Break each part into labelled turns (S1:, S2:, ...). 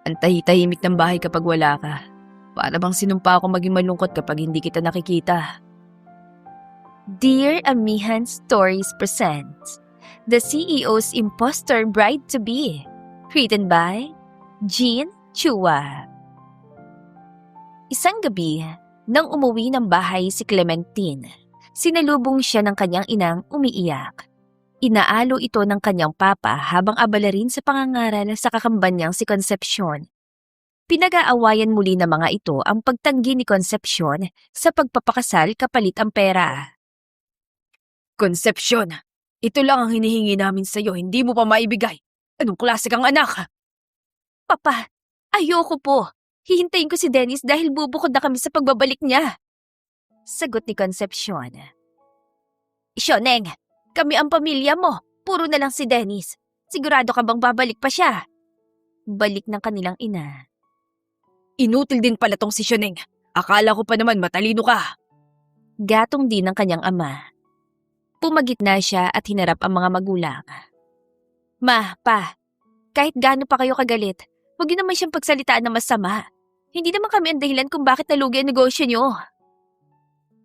S1: Ang tahimik ng bahay kapag wala ka. Para bang sinumpa ako maging malungkot kapag hindi kita nakikita.
S2: Dear Amihan Stories presents The CEO's Imposter Bride-to-Be, written by Jean Chua. Isang gabi, nang umuwi ng bahay si Clementine, sinalubong siya ng kanyang inang umiiyak. Inaalo ito ng kanyang papa habang abala rin sa pangangaral sa kakamban niyang si Concepcion. Pinag-aawayan muli ng mga ito ang pagtanggi ni Concepcion sa pagpapakasal kapalit ang pera.
S1: Concepcion, ito lang ang hinihingi namin sa'yo, hindi mo pa maibigay. Anong klase kang anak?
S2: Papa, ayoko po. Hihintayin ko si Dennis dahil bubukod na kami sa pagbabalik niya. Sagot ni Concepcion. Sioneng, kami ang pamilya mo. Puro na lang si Dennis. Sigurado ka bang babalik pa siya? Balik ng kanilang ina.
S1: Inutil din pala tong si Sioneng. Akala ko pa naman matalino ka.
S2: Gatong din ng kanyang ama. Pumagitna siya at hinarap ang mga magulang. Ma, pa, kahit gaano pa kayo kagalit, huwag niyo naman siyang pagsalitaan na masama. Hindi naman kami ang dahilan kung bakit nalugi ang negosyo niyo.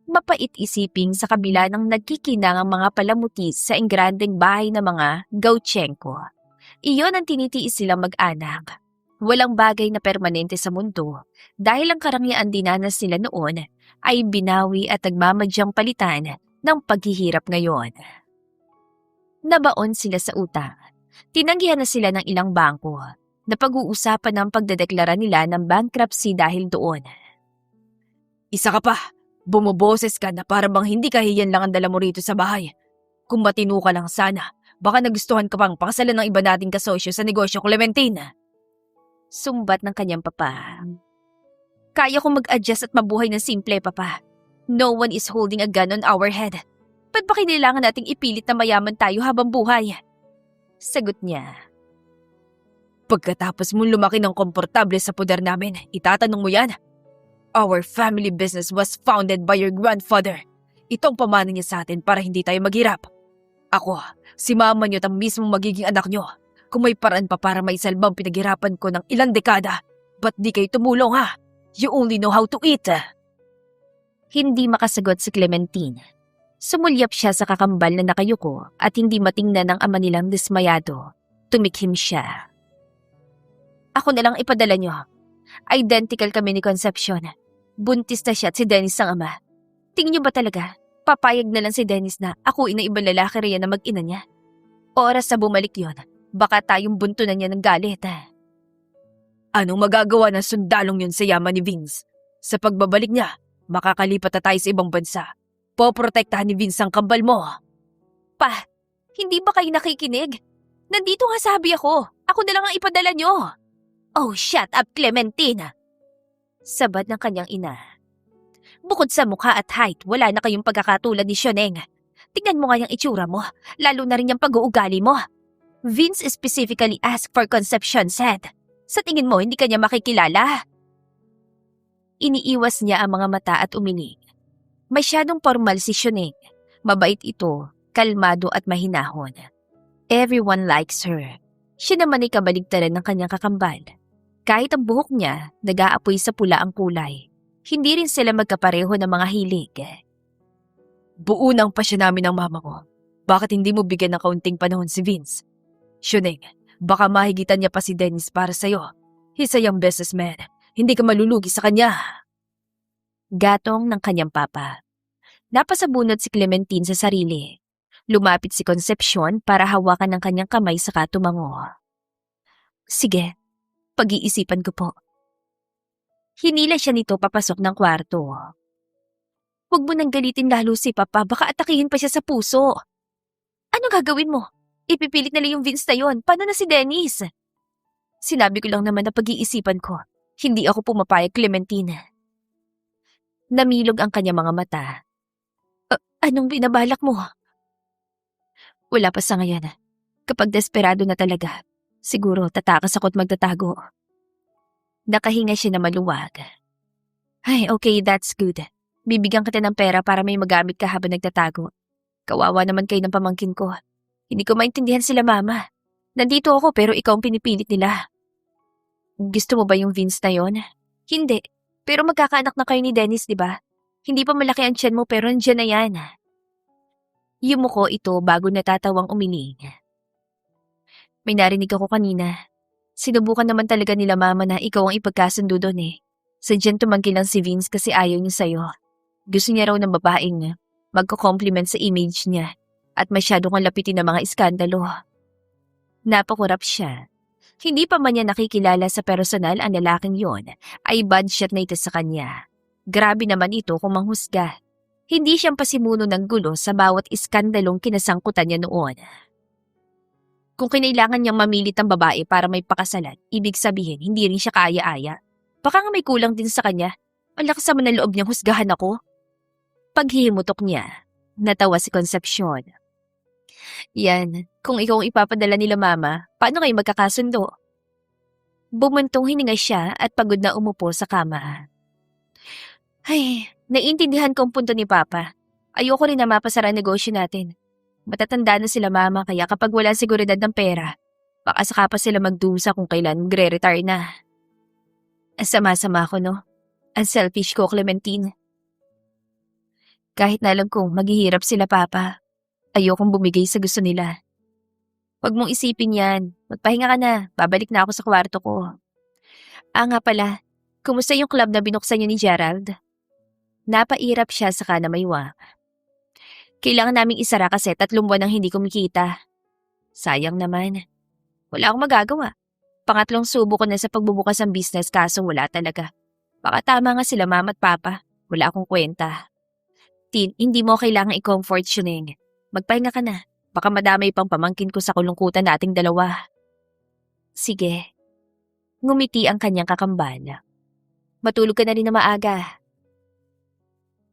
S2: Mapait isiping sa kabila ng nagkikinang ang mga palamuti sa engrandeng bahay ng mga Gauchenko. Iyon ang tinitiis silang mag-anak. Walang bagay na permanente sa mundo dahil ang karangyaan dinanas nila noon ay binawi at nagmamadyang palitan ng paghihirap ngayon. Nabaon sila sa utang. Tinanggihan na sila ng ilang bangko. Napag-uusapan ng pagdedeklara nila ng bankruptcy dahil doon.
S1: Isa ka pa. Bumoboses ka na para bang hindi kahiyan lang ang dala mo rito sa bahay. Kung matino ka lang sana, baka nagustuhan ka pang pakasalan ng iba nating kasosyo sa negosyo, Clementine.
S2: Sumbat ng kanyang papa. Kaya kong mag-adjust at mabuhay ng simple, papa. No one is holding a gun on our head. Ba't ba kailangan nating ipilit na mayaman tayo habang buhay? Sagot niya.
S1: Pagkatapos mong lumaki ng komportable sa poder namin, itatanong mo yan? Our family business was founded by your grandfather. Itong pamana niya sa atin para hindi tayo maghirap. Ako, si mama niyo at ang mismong magiging anak niyo. Kung may paraan pa para maisalbang pinaghirapan ko ng ilang dekada, ba't di kayo tumulong ha? You only know how to eat.
S2: Hindi makasagot si Clementine. Sumulyap siya sa kakambal na nakayuko at hindi matingnan ng ama nilang dismayado. Tumikhim siya. Ako na lang ipadala niyo. Identical kami ni Concepcion. Buntis na siya at si Dennis ang ama. Tingin niyo ba talaga, papayag na lang si Dennis na ako ina ibang lalaki riyan na mag-ina niya? Oras na bumalik yon, baka tayong bunto na niya ng galit.
S1: Anong magagawa ng sundalong yun sa yaman ni Vince? Sa pagbabalik niya, makakalipat na tayo sa ibang bansa. Poprotektahan ni Vince ang kambal mo.
S2: Pa, hindi ba kayo nakikinig? Nandito nga sabi ako. Ako na lang ang ipadala niyo. Oh, shut up, Clementine! Sabad ng kanyang ina. Bukod sa mukha at height, wala na kayong pagkakatulad ni Sioneng. Tingnan mo nga yung itsura mo, lalo na rin yung pag-uugali mo. Vince specifically asked for Concepcion said. Sa tingin mo, hindi kanya makikilala? Iniiwas niya ang mga mata at umiling. Masyadong formal si Sioneng. Mabait ito, kalmado at mahinahon. Everyone likes her. Siya naman ay kabaligtaran ng kanyang kakambal. Kahit ang buhok niya, nag-aapoy sa pula ang kulay. Hindi rin sila magkapareho ng mga hilig.
S1: Buo ng pasya namin ng mama mo. Bakit hindi mo bigyan ng kaunting panahon si Vince? Sioneng, baka mahigitan niya pa si Dennis para sa'yo. He's a young businessman. Hindi ka malulugi sa kanya.
S2: Gatong ng kanyang papa. Napasabunot si Clementine sa sarili. Lumapit si Concepcion para hawakan ng kanyang kamay sa katumango. Sige, pag-iisipan ko po. Hinila siya nito papasok ng kwarto. Huwag mo nang galitin lalo si Papa, baka atakihin pa siya sa puso. Ano gagawin mo? Ipipilit nila yung Vince na yun. Paano na si Dennis? Sinabi ko lang naman na pag-iisipan ko. Hindi ako pumapayag, Clementine. Namilog ang kanyang mga mata. Anong binabalak mo? Wala pa sa ngayon. Kapag desperado na talaga, siguro tatakas ako't magtatago. Nakahinga siya na maluwag. Ay, okay, that's good. Bibigyan kita ng pera para may magamit ka habang nagtatago. Kawawa naman kayo ng pamangkin ko. Hindi ko maintindihan sila, Mama. Nandito ako pero ikaw ang pinipilit nila. Gusto mo ba yung Vince na yon? Hindi. Pero magkakaanak na kayo ni Dennis, di ba? Hindi pa malaki ang tiyan mo pero nandiyan na yan. Yumuko ito bago natatawang umiling. May narinig ako kanina. Sinubukan naman talaga nila mama na ikaw ang ipagkasundo doon eh. Sadyang tumanggi lang si Vince kasi ayaw niya sa'yo. Gusto niya raw ng babaeng magko-compliment sa image niya at masyado kang lapitin ng mga iskandalo. Napakurap siya. Hindi pa man niya nakikilala sa personal ang lalaking yon, ay bad shot na ito sa kanya. Grabe naman ito kung manghusga. Hindi siyang pasimuno ng gulo sa bawat iskandalong kinasangkutan niya noon. Kung kinailangan niyang mamilit ang babae para may pakasalan, ibig sabihin hindi rin siya kaaya-aya. Baka nga may kulang din sa kanya. Ang lakas naman ng loob niyang husgahan ako. Paghihimutok niya, natawa si Concepcion. Yan, kung ikaw ang ipapadala nila mama, paano kayo magkakasundo? Bumuntong hininga siya at pagod na umupo sa kama. Ay, naiintindihan ko ang punto ni Papa. Ayoko rin na mapasara ang negosyo natin. Matatanda na sila mama kaya kapag wala seguridad ng pera, baka saka pa sila magdusa kung kailan magre-retire na. Ang sama-sama ko, no? Ang selfish ko, Clementine. Kahit na alam kong maghihirap sila, Papa, ayokong bumigay sa gusto nila. Huwag mong isipin yan. Magpahinga ka na. Babalik na ako sa kwarto ko. Nga pala, kumusta yung club na binuksan niyo ni Gerald? Napairap siya saka na maywa. Kailangan naming isara kasi 3 buwan ang hindi kumikita. Sayang naman. Wala akong magagawa. Pangatlong subo ko na sa pagbubukas ng business kaso wala talaga. Baka tama nga sila mama at papa. Wala akong kwenta. Tin, hindi mo kailangan i-comfort Shuneng. Magpahinga ka na. Baka madamay pang pamangkin ko sa kulungkutan nating dalawa. Sige. Ngumiti ang kanyang kakambal. Matulog ka na rin na maaga.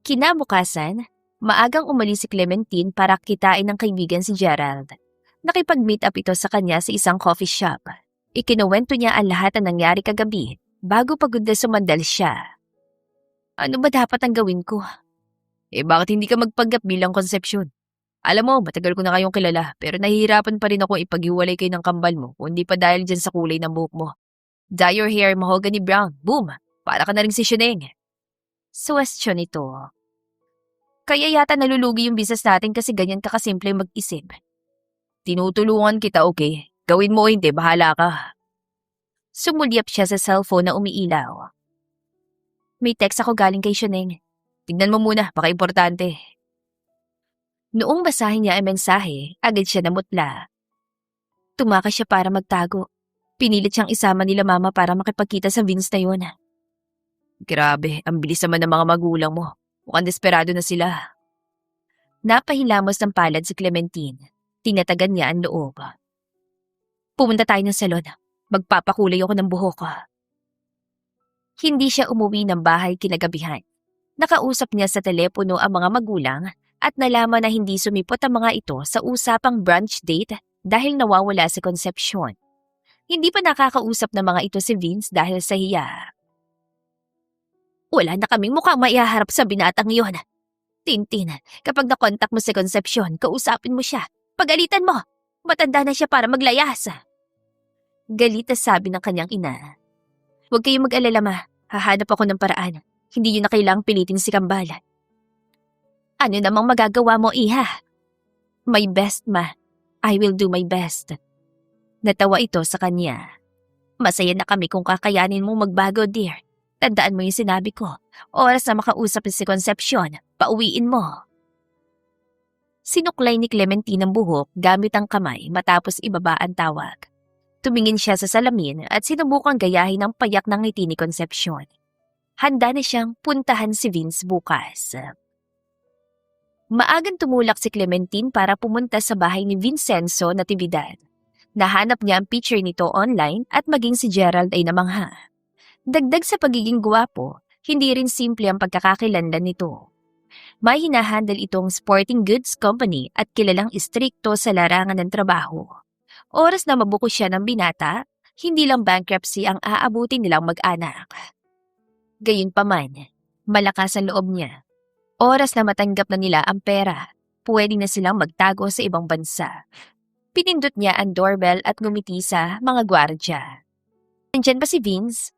S2: Kinabukasan, maagang umalis si Clementine para kitain ng kaibigan si Gerald. Nakipag-meet up ito sa kanya sa isang coffee shop. Ikinuwento niya ang lahat ng nangyari kagabi bago pagod na sumandal siya. Ano ba dapat ang gawin ko? Bakit hindi ka magpanggap bilang Concepcion? Alam mo, matagal ko na kayong kilala pero nahihirapan pa rin ako ipaghiwalay kayo ng kambal mo kung hindi pa dahil dyan sa kulay ng buhok mo. Dye your hair mahogany brown. Boom! Para ka na rin si Shuneng. Suwestyon ito. Kaya yata nalulugi yung business natin kasi ganyan ka kasimple mag-isip. Tinutulungan kita, okay? Gawin mo o hindi, bahala ka. Sumulyap siya sa cellphone na umiilaw. May text ako galing kay Shuneng. Tignan mo muna, baka importante. Noong basahin niya ang mensahe, agad siya namutla. Tumakas siya para magtago. Pinilit siyang isama nila mama para makipagkita sa Vince na yun. Grabe, ang bilis naman ng mga magulang mo. Mukhang desperado na sila. Napahilamos ng palad si Clementine. Tinatagan niya ang loob. Pumunta tayo ng salon. Magpapakulay ako ng buhok ko. Hindi siya umuwi ng bahay kinagabihan. Nakausap niya sa telepono ang mga magulang at nalaman na hindi sumipot ang mga ito sa usapang brunch date dahil nawawala si Concepcion. Hindi pa nakakausap ng mga ito si Vince dahil sa hiya. Wala na kaming mukhang maihaharap sa binatang iyon. Tintin, kapag nakontak mo si Concepcion, kausapin mo siya. Pagalitan mo! Matanda na siya para maglayas. Galit na sabi ng kanyang ina. Huwag kayong mag-alala ma, hahanap ako ng paraan. Hindi yun na kailangang pilitin si Kambal. Ano namang magagawa mo, iha? My best, ma. I will do my best. Natawa ito sa kanya. Masaya na kami kung kakayanin mong magbago, dear. Tandaan mo yung sinabi ko. Oras na makausap si Concepcion, pauwiin mo. Sinuklay ni Clementine ang buhok gamit ang kamay matapos ibaba ang tawag. Tumingin siya sa salamin at sinubukang gayahin ang payak ng ngiti ni Concepcion. Handa na siyang puntahan si Vince bukas. Maagang tumulak si Clementine para pumunta sa bahay ni Vincenzo Natividad. Nahanap niya ang picture nito online at maging si Gerald ay namangha. Dagdag sa pagiging gwapo, hindi rin simple ang pagkakakilanlan nito. May hinahandle itong sporting goods company at kilalang istrikto sa larangan ng trabaho. Oras na mabuko siya ng binata, hindi lang bankruptcy ang aabutin nilang mag-anak. Gayunpaman, malakas ang loob niya. Oras na matanggap na nila ang pera, pwede na silang magtago sa ibang bansa. Pinindot niya ang doorbell at ngumiti sa mga gwardya. Nandyan ba si Vince?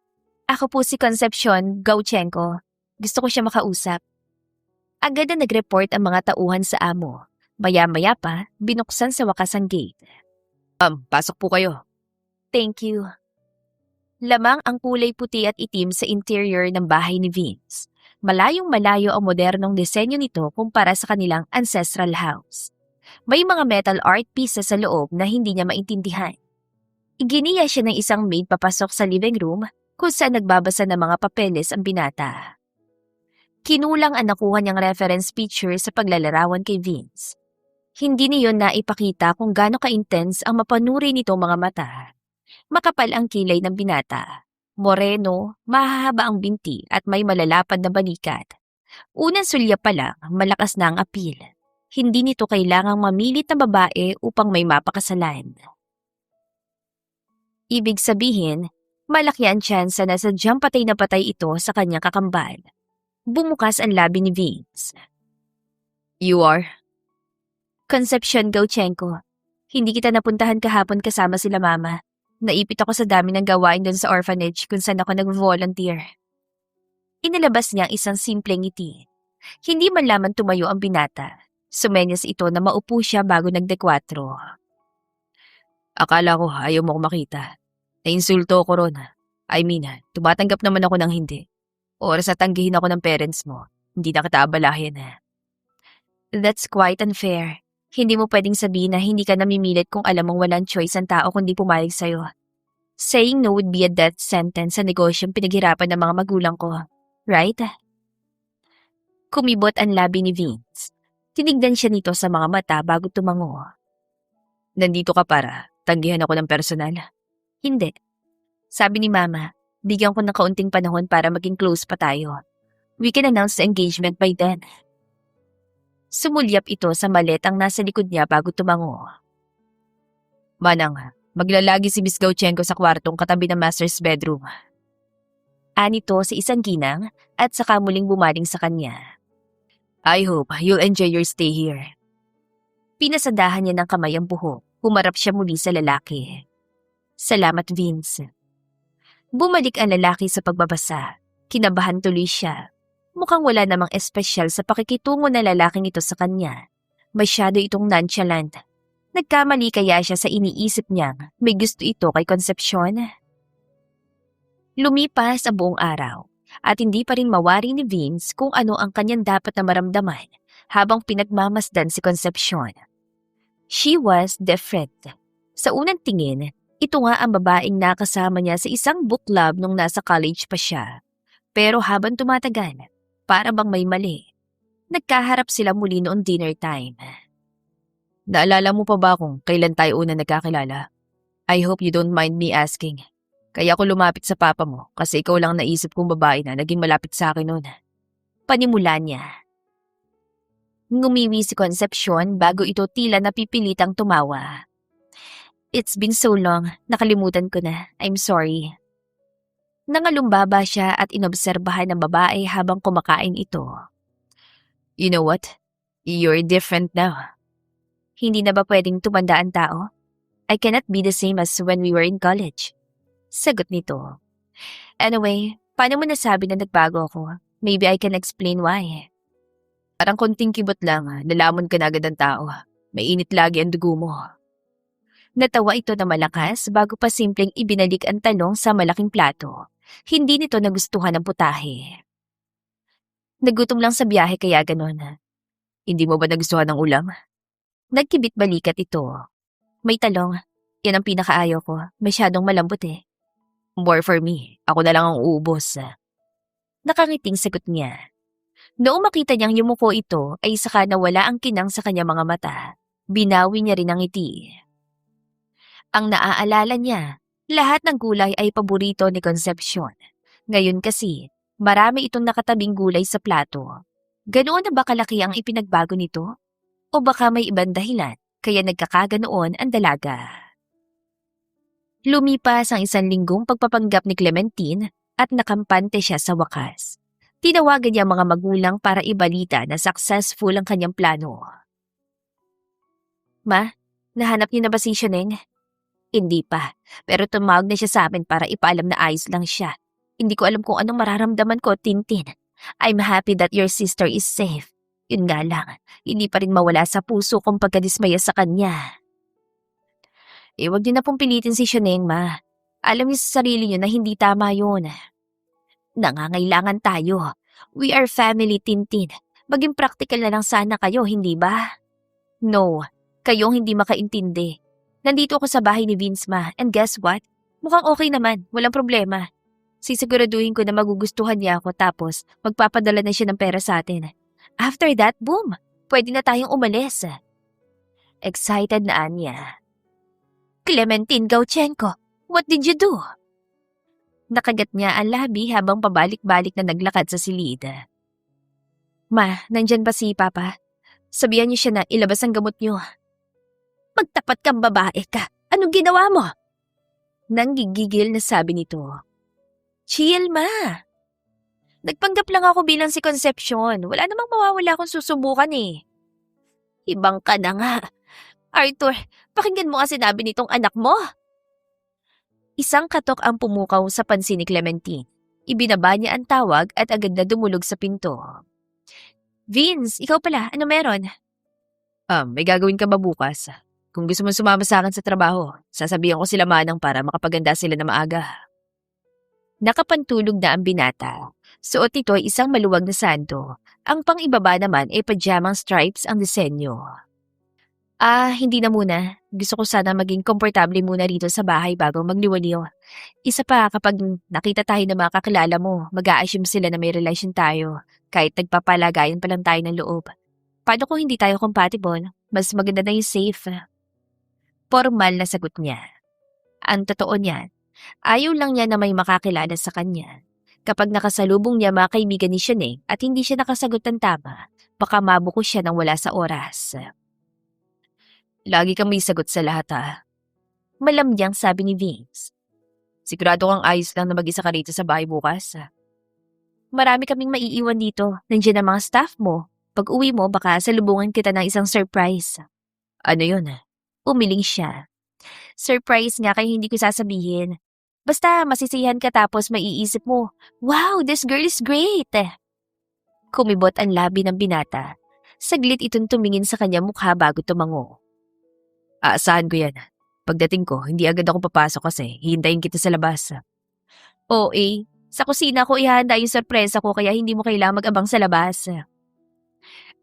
S2: Ako po si Concepcion Gauchenko. Gusto ko siya makausap. Agad na nag-report ang mga tauhan sa amo. Maya-maya pa, binuksan sa wakas ang gate.
S1: Pasok po kayo.
S2: Thank you. Lamang ang kulay puti at itim sa interior ng bahay ni Vince. Malayong malayo ang modernong disenyo nito kumpara sa kanilang ancestral house. May mga metal art pieces sa loob na hindi niya maintindihan. Iginiya siya ng isang maid papasok sa living room kung saan nagbabasa ng mga papeles ang binata. Kinulang ang nakuha niyang reference picture sa paglalarawan kay Vince. Hindi niyon naipakita kung gaano ka-intense ang mapanuri nitong mga mata. Makapal ang kilay ng binata. Moreno, mahahaba ang binti at may malalapad na balikat. Unang sulya pa lang, malakas na ang apil. Hindi nito kailangang mamilit na babae upang may mapakasalan. Ibig sabihin, malaki ang tsansa na sadyang patay na patay ito sa kanyang kakambal. Bumukas ang labi ni Vince.
S1: You are?
S2: Concepcion Gauchenko. Hindi kita napuntahan kahapon kasama sila mama. Naipit ako sa dami ng gawain doon sa orphanage kung saan ako nag-volunteer. Inilabas niya ang isang simpleng ngiti. Hindi man lamang tumayo ang binata. Sumenyas ito na maupo siya bago nagdekwatro.
S1: Akala ko ayaw mo ko makita. Nainsulto ko ron. I mean, tumatanggap naman ako ng hindi. Oras na tanggihin ako ng parents mo. Hindi na kita abalahin.
S2: That's quite unfair. Hindi mo pwedeng sabihin na hindi ka namimilit kung alam mong walang choice ang tao kundi pumayag sa'yo. Saying no would be a death sentence sa negosyong pinaghirapan ng mga magulang ko. Right? Kumibot ang labi ni Vince. Tinignan siya nito sa mga mata bago tumango.
S1: Nandito ka para tanggihan ako ng personal?
S2: Hindi. Sabi ni Mama, bigyan ko ng kaunting panahon para maging close pa tayo. We can announce the engagement by then. Sumulyap ito sa maletang nasa likod niya bago tumango.
S1: Manang, maglalagi si Miss Gauchenko sa kwartong katabi ng master's bedroom.
S2: Anito sa isang ginang at saka muling bumaling sa kanya.
S1: I hope you'll enjoy your stay here.
S2: Pinasadahan niya ng kamay ang buhok. Humarap siya muli sa lalaki. Salamat, Vince. Bumalik ang lalaki sa pagbabasa. Kinabahan tuloy siya. Mukhang wala namang espesyal sa pakikitungo ng lalaking ito sa kanya. Masyado itong nonchalant. Nagkamali kaya siya sa iniisip niyang may gusto ito kay Concepcion? Lumipas ang buong araw at hindi pa rin mawari ni Vince kung ano ang kanyang dapat na maramdaman habang pinagmamasdan si Concepcion. She was different. Sa unang tingin, ito nga ang babaeng nakasama niya sa isang book club nung nasa college pa siya. Pero habang tumatagal, para bang may mali. Nagkaharap sila muli noong dinner time.
S1: Naalala mo pa ba kung kailan tayo una nagkakilala? I hope you don't mind me asking. Kaya ako lumapit sa papa mo kasi ikaw lang naisip kong babae na naging malapit sa akin noon.
S2: Panimula niya. Ngumiwi si Concepcion bago ito tila napipilitang tumawa. It's been so long, nakalimutan ko na. I'm sorry. Nangalumbaba siya at inobserbahan ng babae habang kumakain ito.
S1: You know what? You're different now.
S2: Hindi na ba pwedeng tumanda ang tao? I cannot be the same as when we were in college. Sagot nito. Anyway, paano mo nasabi na nagbago ako? Maybe I can explain why.
S1: Parang konting kibot lang, nalamon ka na agad ang tao. Mainit lagi ang dugo mo.
S2: Natawa ito na malakas bago pa simpleng ibinalik ang talong sa malaking plato. Hindi nito nagustuhan ang putahe. Nagutom lang sa biyahe kaya ganon.
S1: Hindi mo ba nagustuhan ng ulam?
S2: Nagkibit balikat ito. May talong. Yan ang pinakaayaw ko. Masyadong malambot eh.
S1: More for me. Ako na lang ang uubos.
S2: Nakangiting sagot niya. Noong makita niyang yumuko ito ay saka nawala ang kinang sa kanyang mga mata. Binawi niya rin ang ngiti. Ang naaalala niya, lahat ng gulay ay paborito ni Concepcion. Ngayon kasi, marami itong nakatabing gulay sa plato. Ganoon na ba kalaki ang ipinagbago nito? O baka may ibang dahilan, kaya nagkakaganoon ang dalaga? Lumipas ang 1 linggong pagpapanggap ni Clementine at nakampante siya sa wakas. Tinawagan niya mga magulang para ibalita na successful ang kanyang plano. Ma, nahanap niyo na ba si Shuneng? Hindi pa. Pero tumawag na siya sa amin para ipaalam na ayos lang siya. Hindi ko alam kung anong mararamdaman ko, Tintin. I'm happy that your sister is safe. Yun nga lang, hindi pa rin mawala sa puso kong pagkadismaya sa kanya. Huwag niyo na pong pilitin si Shuneng, ma. Alam niyo sa sarili niyo na hindi tama yun. Nangangailangan tayo. We are family, Tintin. Maging practical na lang sana kayo, hindi ba? No, kayong hindi makaintindi. Nandito ako sa bahay ni Vince, ma. And guess what? Mukhang okay naman. Walang problema. Sisiguraduhin ko na magugustuhan niya ako tapos magpapadala na siya ng pera sa atin. After that, boom! Pwede na tayong umalis. Excited na Anya. Clementine Gauchenko, what did you do? Nakagat niya ang labi habang pabalik-balik na naglakad sa silid. Ma, nandyan ba si Papa? Sabihan niyo siya na ilabas ang gamot niyo. Magtapat kang babae ka. Anong ginawa mo? Nanggigigil na sabi nito. Chill, ma. Nagpanggap lang ako bilang si Concepcion. Wala namang mawawala kung susubukan eh. Ibang ka na nga. Arthur, pakinggan mo nga sinabi nitong anak mo. Isang katok ang pumukaw sa pansin ni Clementine. Ibinaba niya ang tawag at agad na dumulog sa pinto. Vince, ikaw pala. Ano meron? May gagawin ka ba bukas? Kung gusto mong sumama sa akin sa trabaho, sasabihan ko sila manang para makapaganda sila na maaga. Nakapantulog na ang binata. Suot nito ay isang maluwag na santo. Ang pang-ibaba naman ay pajamang stripes ang disenyo. Hindi na muna. Gusto ko sana maging komportable muna rito sa bahay bago magliwaliw. Isa pa, kapag nakita tayo ng mga kakilala mo, mag-a-assume sila na may relasyon tayo, kahit nagpapalagayan pa lang tayo ng loob. Paano kung hindi tayo compatible? Mas maganda na yung safe. Formal na sagot niya. Ang totoo niyan, ayaw lang niya na may makakilala sa kanya. Kapag nakasalubong niya mga kaibigan ni Shuneng at hindi siya nakasagot ng tama, baka mabuko siya nang wala sa oras. Lagi kang may sagot sa lahat ha. Malamyang sabi ni Vince. Sigurado kang ayos lang na mag-isa ka rito sa bahay bukas. Marami kaming maiiwan dito. Nandiyan ang mga staff mo. Pag uwi mo, baka salubungan kita ng isang surprise. Ano yun? Umiling siya. Surprise nga kaya hindi ko sasabihin. Basta masisiyahan ka tapos maiisip mo, wow, this girl is great! Kumibot ang labi ng binata. Saglit itong tumingin sa kanya mukha bago tumango. Aasahan ko yan. Pagdating ko, hindi agad ako papasok kasi hihintayin kita sa labas. Sa kusina ko ihanda yung sorpresa ko kaya hindi mo kailangang mag-abang sa labas.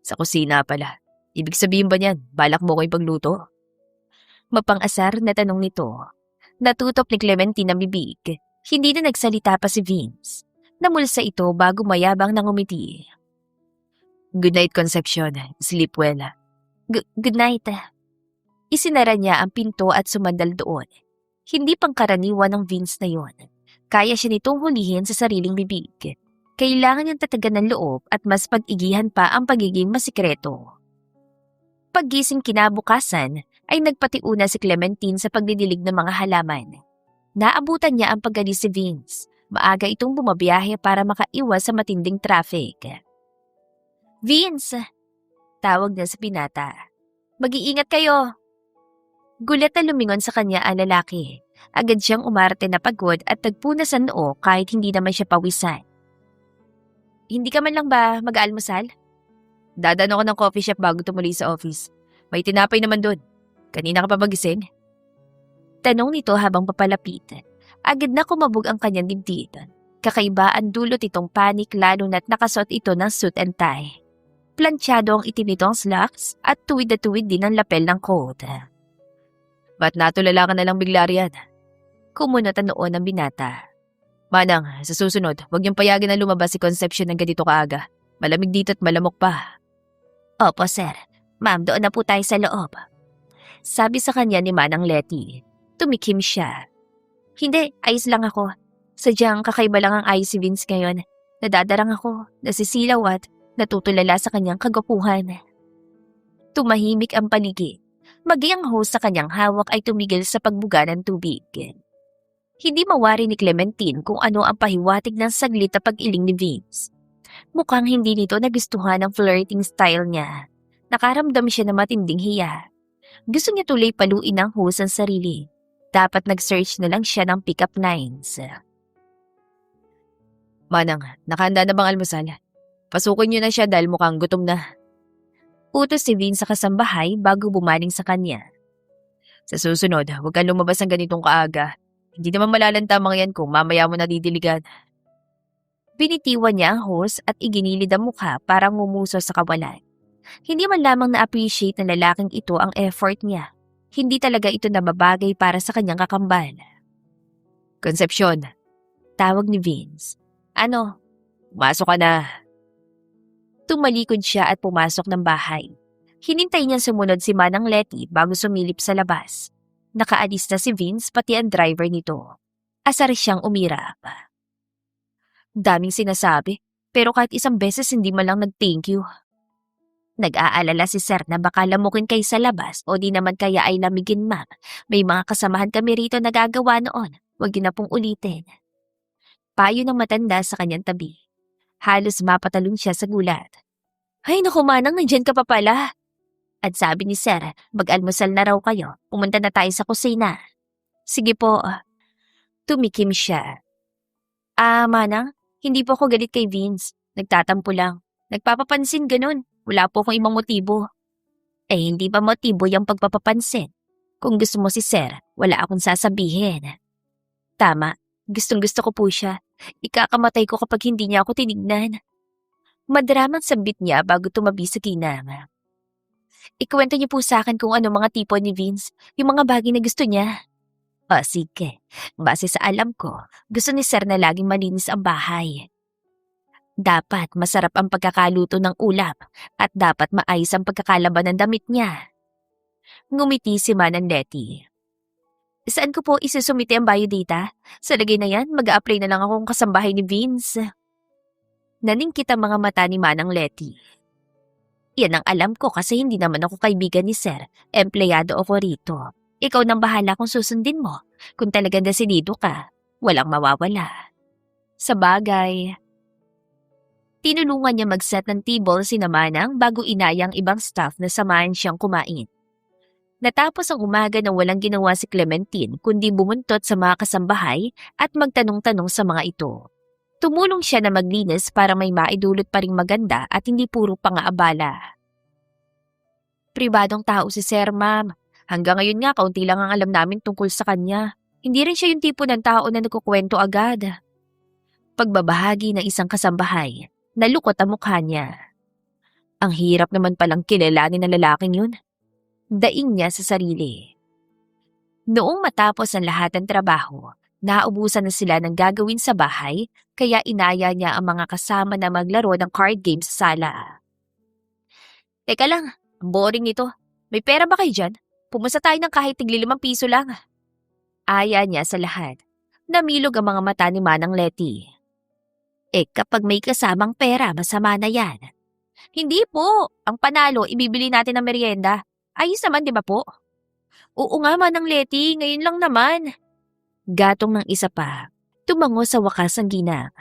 S2: Sa kusina pala. Ibig sabihin ba niyan, balak mo ko yung pagluto? Mapang-asar na tanong nito. Natutop ni Clementine ang bibig. Hindi na nagsalita pa si Vince. Namulsa ito bago mayabang nang umiti. Good night, Concepcion. Sleep well. Good night. Isinara niya ang pinto at sumandal doon. Hindi pangkaraniwan ng Vince na yon. Kaya siya nitong hulihin sa sariling bibig. Kailangan niyang tatagan ng loob at mas pag-igihan pa ang pagiging masikreto. Paggising kinabukasan, ay nagpatiuna si Clementine sa pagdidilig ng mga halaman. Naabutan niya ang paggalis si Vince. Maaga itong bumabiyahe para makaiwas sa matinding traffic. Vince! Tawag niya sa binata. Mag-iingat kayo! Gulat na lumingon sa kanya ang lalaki. Agad siyang umarte na pagod at tagpunas ang noo kahit hindi naman siya pawisan. Hindi ka man lang ba mag-aalmusal? Dadaan ako ng coffee shop bago tumuli sa office. May tinapay naman doon. Kanina ka pa magising? Tanong nito habang papalapit. Agad na kumabog ang kanyang dibdib. Kakaiba ang dulot itong panik lalo na't nakasuot ito ng suit and tie. Planchado ang itim nitong slacks at tuwid na tuwid din ang lapel ng coat. Ba't natulala ka na lang bigla riyan? Kumunot ang noon ng binata. Manang, sa susunod, huwag niyong payagan na lumabas si Concepcion ng ganito kaaga. Malamig dito at malamok pa. Opo, sir. Ma'am, doon na po tayo sa loob. Sabi sa kanya ni Manang Letty. Tumikim siya. Hindi, ayos lang ako. Sadyang kakaiba lang ang ayos si Vince ngayon. Nadadarang ako, nasisilaw at natutulala sa kanyang kagwapuhan. Tumahimik ang paligid. Maging ang host sa kanyang hawak ay tumigil sa pagbuga ng tubig. Hindi mawari ni Clementine kung ano ang pahiwatig ng saglit na pag-iling ni Vince. Mukhang hindi nito nagustuhan ang flirting style niya. Nakaramdam siya ng matinding hiya. Gusto niya tuloy paluin ng host ang sarili. Dapat nag-search na lang siya ng pick-up lines.
S1: Manang, nakahanda na bang almusal? Pasukin niyo na siya dahil mukhang gutom na.
S2: Utos ni Vince sa kasambahay bago bumaling sa kanya.
S1: Sa susunod, huwag kang lumabas ng ganitong kaaga. Hindi naman malalanta mga yan kung mamaya mo nadidiligan.
S2: Binitiwan niya ang hose at iginilid ang mukha para ngumuso sa kawalan. Hindi man lamang na-appreciate ng lalaking ito ang effort niya. Hindi talaga ito nababagay para sa kanyang kakambal.
S1: Concepcion,
S2: Tawag ni Vince. Ano?
S1: pumasok ka na.
S2: Tumalikod siya at pumasok ng bahay. Hinintay niya sumunod si Manang Letty bago sumilip sa labas. Nakaalis na si Vince pati ang driver nito. Asar siyang umirap. Daming sinasabi, pero kahit isang beses hindi man lang nag-thank you. Nag-aalala si Sir na baka lamukin kayo sa labas o di naman kaya ay lamigin, ma'am. May mga kasamahan kami rito na gagawa noon. Huwag yun na pong ulitin. Payo ng matanda sa kanyang tabi. Halos mapatalon siya sa gulat. Ay naku Manang, nandyan ka pa pala. At sabi ni Sir, mag-almusal na raw kayo. Pumunta na tayo sa kusina. Sige po. Tumikim siya. Manang, hindi po ako galit kay Vince. Nagtatampo lang. Nagpapapansin ganun. Wala po akong ibang motibo. Hindi ba motibo yung pagpapapansin? Kung gusto mo si Sir, wala akong sasabihin. Tama, gustong-gusto ko po siya. Ikakamatay ko kapag hindi niya ako tinignan. Madramang sabit niya bago tumabi sa ginang. Ikuwento niyo po sa akin kung ano mga tipo ni Vince, yung mga bagay na gusto niya. Sige. Base sa alam ko, gusto ni Sir na laging malinis ang bahay. Dapat masarap ang pagkakaluto ng ulam at dapat maayos ang pagkakalaban ng damit niya. Ngumiti si Manang Letty. Saan ko po isusumite ang biodata? Sa lagay na yan, mag-a-apply na lang akong kasambahay ni Vince. Naningkit ang mga mata ni Manang Letty. Yan ang alam ko kasi hindi naman ako kaibigan ni Sir. Empleyado ako rito. Ikaw nang bahala kung susundin mo. Kung talagang desidido ka, walang mawawala. Sa bagay, tinulungan niya mag-set ng table si Manang bago inayang ibang staff na samahan siyang kumain. Natapos ang umaga na walang ginawa si Clementine kundi bumuntot sa mga kasambahay at magtanong-tanong sa mga ito. Tumulong siya na maglinis para may maidulot pa ring maganda at hindi puro pangaabala. Pribadong tao si Sir, ma'am. Hanggang ngayon nga kaunti lang ang alam namin tungkol sa kanya. Hindi rin siya yung tipo ng tao na nagkukwento agad. Pagbabahagi ng isang kasambahay, nalukot ang mukha niya. Ang hirap naman palang kilalanin ng lalaking yun. Daing niya sa sarili. Noong matapos ang lahat ng trabaho, naubusan na sila ng gagawin sa bahay, kaya inaya niya ang mga kasama na maglaro ng card game sa sala. Teka lang, ang boring nito. May pera ba kayo dyan? Pumusta tayo ng kahit tigli-5 piso lang. Aya niya sa lahat. Namilog ang mga mata ni Manang Letty. Kapag may kasamang pera, masama na yan. Hindi po. Ang panalo, ibibili natin ng merienda. Ayos naman, di ba po? Oo nga, Manang Letty. Ngayon lang naman. Gatong ng isa pa. Tumango sa wakas ang ginang.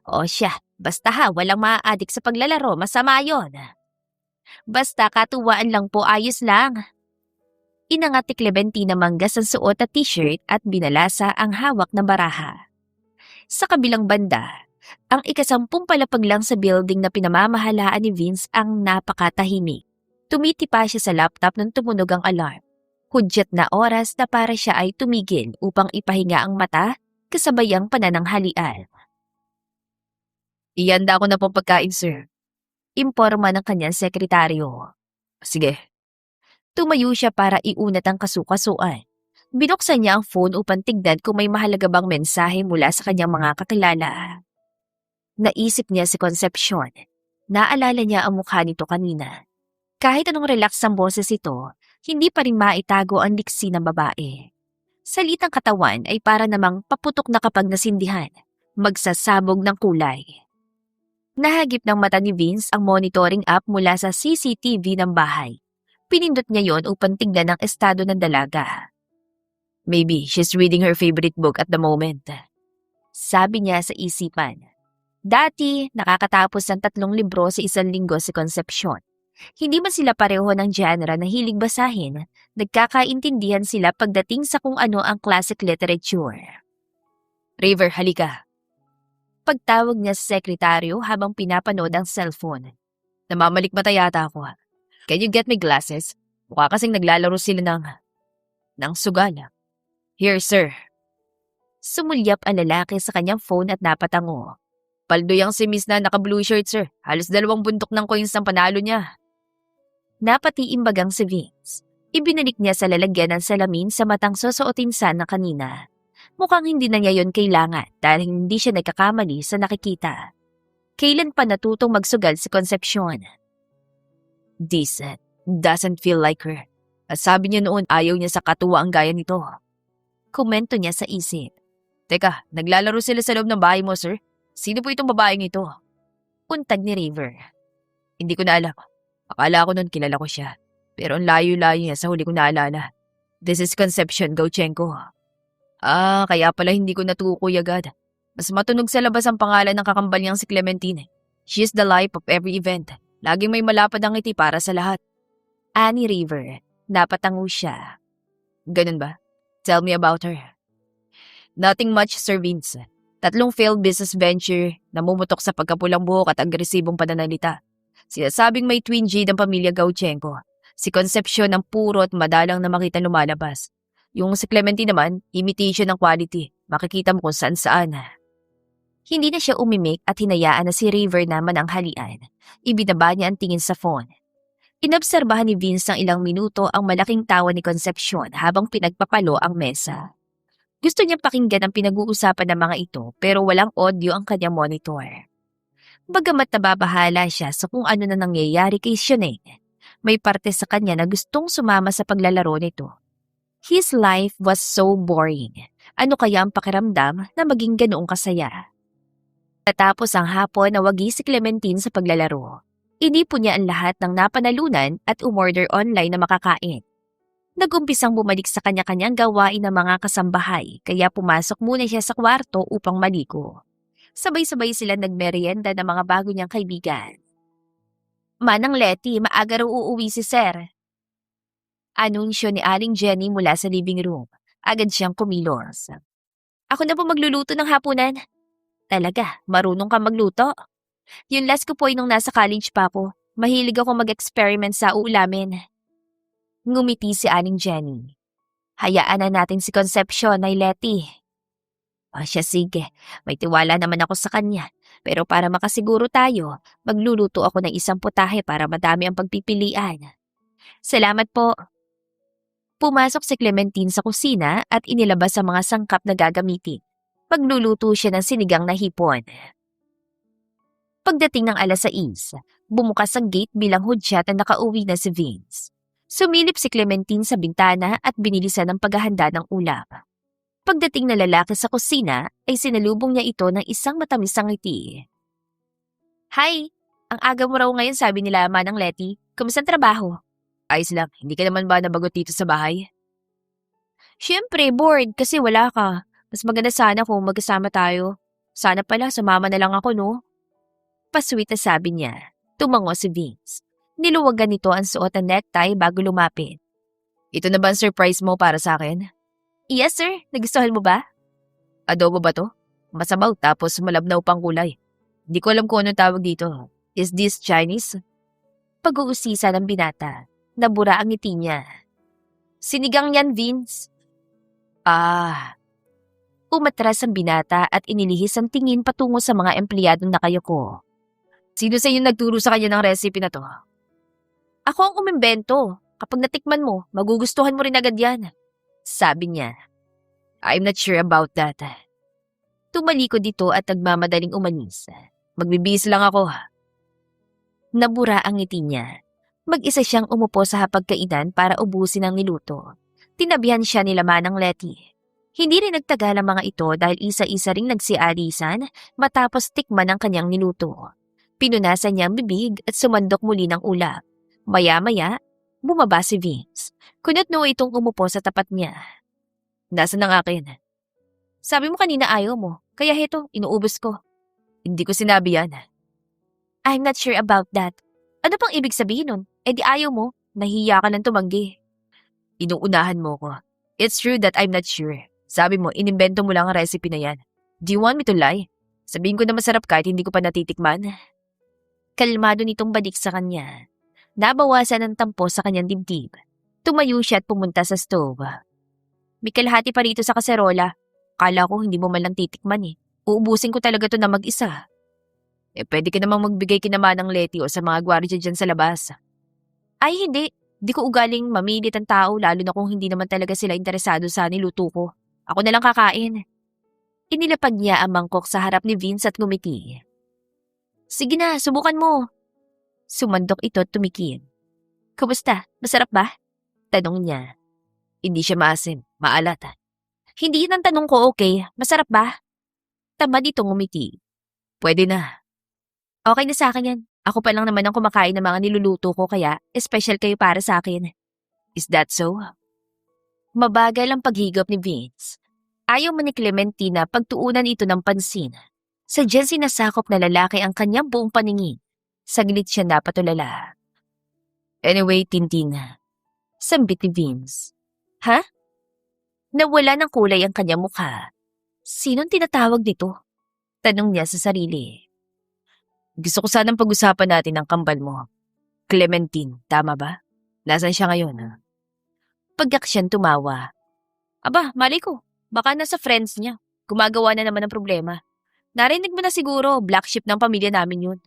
S2: O siya, basta walang maa-addict sa paglalaro. Masama yon. Basta katuwaan lang po, ayos lang. Inangat ni Clementina Manggas ang suot at t-shirt at binalasa ang hawak na baraha. Sa kabilang banda, ang ika-10 palapag lang sa building na pinamamahalaan ni Vince ang napakatahimik. Tumitipa siya sa laptop nang tumunog ang alarm. Hudyat na oras na para siya ay tumigil upang ipahinga ang mata kasabay ang panananghalian.
S1: Ihanda ko na po pagkain, sir.
S2: Imporma ng kanyang sekretaryo.
S1: Sige.
S2: Tumayo siya para iunat ang kasukasuan. Binuksan niya ang phone upang tignan kung may mahalaga bang mensahe mula sa kanyang mga kakilala. Naisip niya si Concepcion. Naalala niya ang mukha nito kanina. Kahit anong relax ang boses ito, hindi pa rin maitago ang liksi ng babae. Salitang katawan ay para namang paputok na kapag nasindihan, magsasabog ng kulay. Nahagip ng mata ni Vince ang monitoring app mula sa CCTV ng bahay. Pinindot niya yon upang tignan ang estado ng dalaga.
S1: Maybe she's reading her favorite book at the moment.
S2: Sabi niya sa isipan. Dati, nakakatapos ng 3 libro sa isang linggo si Concepcion. Hindi man sila pareho ng genre na hilig basahin, nagkakaintindihan sila pagdating sa kung ano ang classic literature.
S1: River, halika.
S2: Pagtawag niya sa sekretaryo habang pinapanood ang cellphone.
S1: Namamalikmata yata ako. Can you get me glasses? Mukha kasing naglalaro sila ng sugal. Here, sir.
S2: Sumulyap ang lalaki sa kanyang phone at napatango.
S1: Paldo yang si Miss na naka-blue shirt, sir. Halos 2 bundok ng coins ang panalo niya.
S2: Napatiimbagang si Vince. Ibinalik niya sa lalagyan ng salamin sa matang susuotin sana kanina. Mukhang hindi na niya yon kailangan dahil hindi siya nagkakamali sa nakikita. Kailan pa natutong magsugal si Concepcion?
S1: Decent. Doesn't feel like her. At sabi niya noon ayaw niya sa katuwa ang gaya nito.
S2: Komento niya sa isip.
S1: Teka, naglalaro sila sa loob ng bahay mo, sir? Sino po itong babaeng ito?
S2: Untag ni River.
S1: Hindi ko na alam. Akala ko noon kilala ko siya. Pero ang layo-layo niya sa huli ko naalala. This is Concepcion Gauchenko. Kaya pala hindi ko natukoy agad. Mas matunog sa labas ang pangalan ng kakambal niyang si Clementine. She is the life of every event. Laging may malapad ang ngiti para sa lahat.
S2: Ani River. Napatango siya.
S1: Ganun ba? Tell me about her. Nothing much, Sir Vince. 3 failed business venture, namumutok sa pagkapulang buhok at agresibong pananalita. Sinasabing may twin jade ang pamilya Gauchenko. Si Concepcion ang puro at madalang na makita lumalabas. Yung si Clementine naman, imitation ng quality. Makikita mo kung saan-saan.
S2: Hindi na siya umimik at hinayaan na si River naman ang halian. Ibinaba niya ang tingin sa phone. Inobserbahan ni Vince ng ilang minuto ang malaking tawa ni Concepcion habang pinagpapalo ang mesa. Gusto niyang pakinggan ang pinag-uusapan ng mga ito pero walang audio ang kanyang monitor. Bagamat nababahala siya sa kung ano na nangyayari kay Sioneng, may parte sa kanya na gustong sumama sa paglalaro nito. His life was so boring. Ano kaya ang pakiramdam na maging ganoong kasaya? Tatapos ang hapon na wagi si Clementine sa paglalaro. Inipo niya ang lahat ng napanalunan at umorder online na makakain. Nagumpisang bumalik sa kanya-kanyang gawain ng mga kasambahay kaya pumasok muna siya sa kwarto upang maligo. Sabay-sabay sila nagmerienda ng mga bago niyang kaibigan. Manang Letty, maaga raw uuwi si Sir. Anunsyo ni Aling Jenny mula sa living room. Agad siyang kumilos. Ako na po magluluto ng hapunan. Talaga, marunong ka magluto? Yung last ko po ay nung nasa college pa ako. Mahilig ako mag-experiment sa ulamin. Ngumiti si Aling Jenny. Hayaan na natin si Concepcion ay Letty. Siya sige, may tiwala naman ako sa kanya. Pero para makasiguro tayo, magluluto ako ng isang putahe para madami ang pagpipilian. Salamat po. Pumasok si Clementine sa kusina at inilabas ang mga sangkap na gagamitin. Pagluluto siya ng sinigang na hipon. Pagdating ng 6:00, bumukas ang gate bilang hudyat na nakauwi na si Vince. Sumilip si Clementine sa bintana at binilisan ang paghahanda ng ulam. Pagdating ng lalaki sa kusina, ay sinalubong niya ito ng isang matamisang ngiti. Hi! Ang aga mo raw ngayon sabi nila Manang Letty. Kamusta ang trabaho?
S1: Ayos lang, hindi ka naman ba nabagot dito sa bahay?
S2: Siyempre, bored kasi wala ka. Mas maganda sana kung magkasama tayo. Sana pala sumama na lang ako, no? Pasweet na sabi niya. Tumango si Vince. Niluwagan nito ang suot ng necktie bago lumapit.
S1: Ito na ba ang surprise mo para sa akin?
S2: Yes, sir. Nagustuhan mo ba?
S1: Adobo ba to? Masabaw tapos malabnaw pang kulay. Hindi ko alam kung anong tawag dito. Is this Chinese?
S2: Pag-uusisa ng binata. Nabura ang ngiti niya. Sinigang yan, Vince. Umatras ang binata at inilihis ang tingin patungo sa mga empleyadong nakayuko.
S1: Sino sa inyo nagturo sa kanya ng recipe na to?
S2: Ako ang umimbento. Kapag natikman mo, magugustuhan mo rin agad yan. Sabi niya.
S1: I'm not sure about that.
S2: Tumalikod dito at nagmamadaling umalis.
S1: Magbibihis lang ako.
S2: Nabura ang ngiti niya. Mag-isa siyang umupo sa hapagkainan para ubusin ang niluto. Tinabihan siya nila Manang Letty. Hindi rin nagtagal ang mga ito dahil isa-isa ring nagsialisan matapos tikman ang kanyang niluto. Pinunasan niya ang bibig at sumandok muli ng ulam. Maya-maya, bumaba si Vince. Kunot-no itong umupo sa tapat niya.
S1: Nasaan ang akin?
S2: Sabi mo kanina ayaw mo, kaya heto, inuubos ko.
S1: Hindi ko sinabi yan.
S2: I'm not sure about that. Ano pang ibig sabihin nun? Eh di ayaw mo, nahiya ka ng tumanggi.
S1: Inuunahan mo ko. It's true that I'm not sure. Sabi mo, inimbento mo lang ang recipe na yan. Do you want me to lie? Sabihin ko na masarap kahit hindi ko pa natitikman.
S2: Kalmado nitong balik sa kanya. Nabawasan ng tampo sa kanyang dibdib. Tumayo siya at pumunta sa stove. May kalahati pa rito sa kaserola. Kala ko hindi mo man lang titikman eh. Uubusin ko talaga to na mag-isa.
S1: Pwede ka namang magbigay kinaman ng leti o sa mga gwardiya dyan sa labas.
S2: Ay hindi, di ko ugaling mamilit ang tao lalo na kung hindi naman talaga sila interesado sa niluto ko. Ako na lang kakain. Inilapag niya ang mangkok sa harap ni Vince at ngumiti. Sige na, subukan mo. Sumandok ito at tumikin. Kumusta? Masarap ba? Tanong niya.
S1: Hindi siya maasim, maalat.
S2: Hindi yun ang tanong ko, okay? Masarap ba? Tamad itong ngumiti.
S1: Pwede na.
S2: Okay na sa akin yan. Ako pa lang naman ang kumakain ng mga niluluto ko kaya special kayo para sa akin.
S1: Is that so?
S2: Mabagal ang paghigop ni Vince. Ayaw man ni Clementina pagtuunan ito ng pansin. Sadyang sinasakop na lalaki ang kanyang buong paningin. Saglit siya napatulala.
S1: Anyway, Tintin.
S2: Sambit ni Vince. Ha? Nawala ng kulay ang kanyang mukha. Sinong tinatawag nito? Tanong niya sa sarili.
S1: Gusto ko sanang pag-usapan natin ang kambal mo. Clementine, tama ba? Nasaan siya ngayon?
S2: Pagyak siyang tumawa. Aba, mali ko. Baka nasa friends niya. Gumagawa na naman ng problema. Narinig mo na siguro, black sheep ng pamilya namin yun.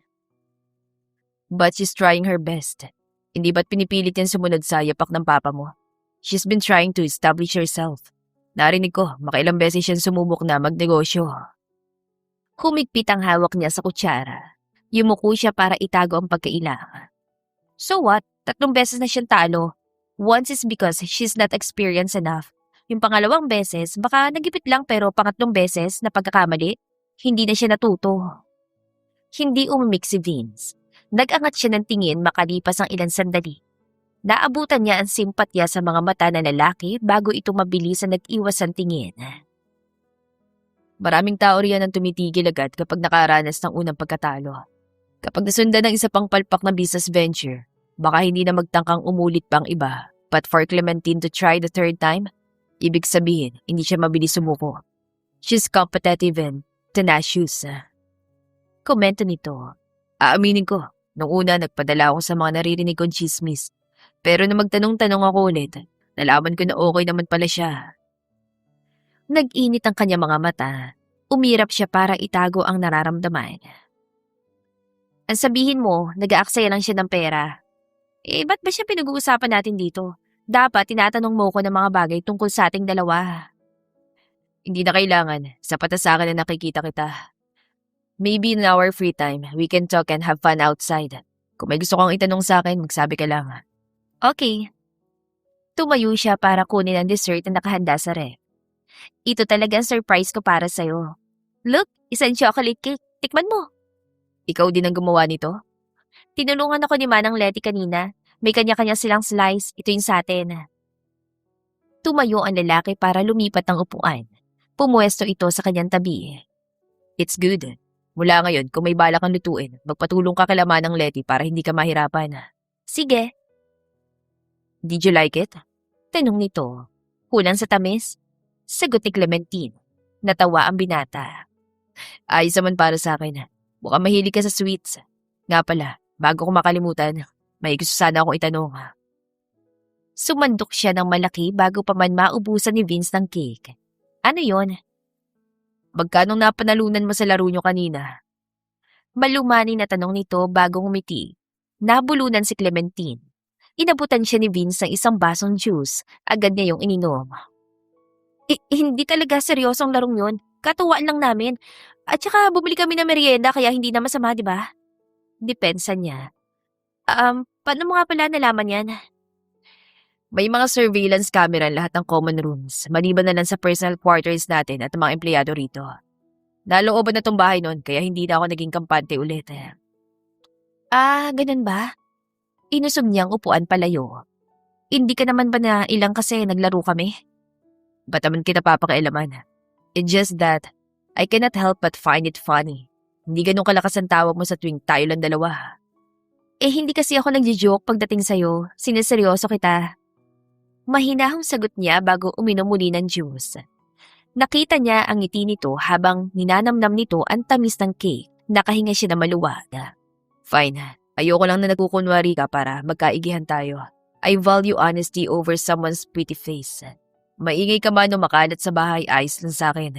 S1: But she's trying her best. Hindi ba't pinipilit yan sumunod sa yapak ng papa mo? She's been trying to establish herself. Narinig ko, makailang beses siyang sumubok na magnegosyo.
S2: Humigpit ang hawak niya sa kutsara. Yumuko siya para itago ang pagkailangan. So what? 3 beses na siyang talo. Once is because she's not experienced enough. Yung pangalawang beses, baka nagipit lang pero pangatlong beses na pagkakamali, hindi na siya natuto. Hindi umimik si Vince. Nag-angat siya ng tingin makalipas ang ilang sandali. Naabutan niya ang simpatya sa mga mata ng lalaki bago ito mabilis na nag-iwas ang tingin.
S1: Maraming tao riyan ang tumitigil agad kapag nakaranas ng unang pagkatalo. Kapag nasundan ng isa pang palpak na business venture, baka hindi na magtangkang umulit pang iba. But for Clementine to try the 3rd time, ibig sabihin, hindi siya mabilis sumuko. She's competitive and tenacious.
S2: Komento nito.
S1: Aaminin ko, nung una nagpadala ako sa mga naririnig kong chismis. Pero na magtanong-tanong ako ulit, nalaman ko na okay naman pala siya.
S2: Nag-init ang kanyang mga mata. Umirap siya para itago ang nararamdaman. Ang sabihin mo, nag-aaksaya lang siya ng pera. Ba't ba siya pinag-uusapan natin dito? Dapat tinatanong mo ko ng mga bagay tungkol sa ating dalawa.
S1: Hindi na kailangan. Sapat na sa akin na nakikita kita. Maybe in our free time, we can talk and have fun outside. Kung may gusto kang itanong sa akin, magsabi ka lang.
S2: Okay. Tumayo siya para kunin ang dessert na nakahanda sa ref. Ito talaga ang surprise ko para sa'yo. Look, isang chocolate cake. Tikman mo.
S1: Ikaw din ang gumawa nito?
S2: Tinulungan ako ni Manang Letty kanina. May kanya-kanya silang slice. Ito yung sa atin. Tumayo ang lalaki para lumipat ng upuan. Pumuesto ito sa kanyang tabi.
S1: It's good. Mula ngayon, kung may balak kang lutuin, magpatulong ka kay Manang Letty para hindi ka mahirapan.
S2: Sige.
S1: Did you like it?
S2: Tanong nito. Kulang sa tamis? Sagot ni Clementine. Natawa ang binata.
S1: Ayos naman para sa akin. Mukhang mahilig ka sa sweets. Nga pala, bago ko makalimutan, may gusto sana akong itanong.
S2: Sumandok siya ng malaki bago pa man maubusan ni Vince ng cake. Ano yon?
S1: Magkano napanalunan mo sa laro nyo kanina?
S2: Malumani na tanong nito bago ngumiti. Nabulunan si Clementine. Inabutan siya ni Vince ng isang basong juice. Agad niya yung ininom. Hindi talaga seryosong larong yun. Katuwaan lang namin. At saka bumili kami ng merienda kaya hindi na masama, di ba? Depensa niya. Paano mo nga pala nalaman yan?
S1: May mga surveillance camera lahat ng common rooms, maliban na lang sa personal quarters natin at mga empleyado rito. Nalooban na tong bahay noon kaya hindi na ako naging kampante ulit.
S2: Ganun ba? Inusog niyang upuan palayo. Hindi ka naman ba na ilang kasi naglaro kami?
S1: Ba't naman kita papakailaman? It's just that I cannot help but find it funny. Hindi ganun kalakas ang tawag mo sa tuwing tayo lang dalawa.
S2: Hindi kasi ako nagjo-joke pagdating sa'yo. Sineseryoso kita. Mahinahong sagot niya bago uminom muli ng juice. Nakita niya ang ngiti nito habang ninanamnam nito ang tamis ng cake. Nakahinga siya na maluwag.
S1: Fine. Ayoko lang na nagkukunwari ka para magkaigihan tayo. I value honesty over someone's pretty face. Maingay ka man o makalat sa bahay, ayos lang sa akin.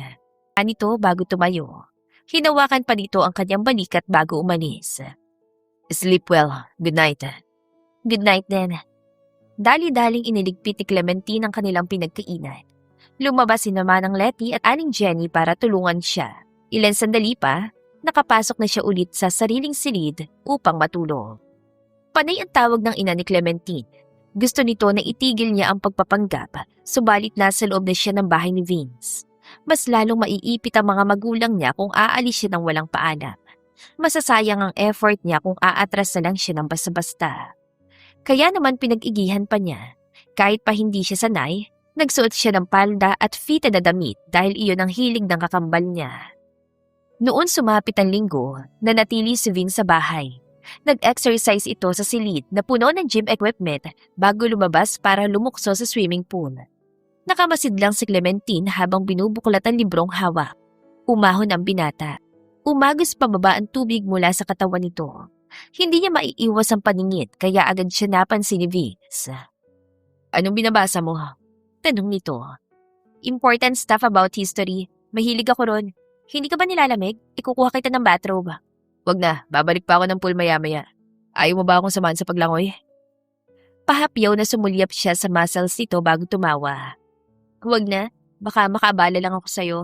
S2: Anito bago tumayo. Hinawakan pa nito ang kanyang balikat bago umalis.
S1: Sleep well. Good night.
S2: Good night din. Dali-daling iniligpit ni Clementine ang kanilang pinagkainan. Lumabas si naman ng Letty at Aling Jenny para tulungan siya. Ilan sandali pa, nakapasok na siya ulit sa sariling silid upang matulog. Panay ang tawag ng ina ni Clementine. Gusto nito na itigil niya ang pagpapanggap, subalit nasa loob na siya ng bahay ni Vince. Mas lalong maiipit ang mga magulang niya kung aalis siya ng walang paalam. Masasayang ang effort niya kung aatras na lang siya ng basta-basta. Kaya naman pinag-igihan pa niya. Kahit pa hindi siya sanay, nagsuot siya ng palda at fitted na damit dahil iyon ang hilig ng kakambal niya. Noon sumapit ang linggo, nanatili si Vince sa bahay. Nag-exercise ito sa silid na puno ng gym equipment bago lumabas para lumukso sa swimming pool. Nakamasid lang si Clementine habang binubuklat ang librong hawak. Umahon ang binata. Umagos pababa ang tubig mula sa katawan nito. Hindi niya maiiwas ang paningit kaya agad siya napansin ni Vince.
S1: Anong binabasa mo?
S2: Tanong nito. Important stuff about history. Mahilig ako ron. Hindi ka ba nilalamig? Ikukuha kita ng bathrobe.
S1: Wag na, babalik pa ako ng pool maya-maya. Ayaw mo ba akong samahan sa paglangoy?
S2: Pahapyaw na sumulyap siya sa muscles nito bago tumawa. Huwag na, baka makaabala lang ako sa'yo.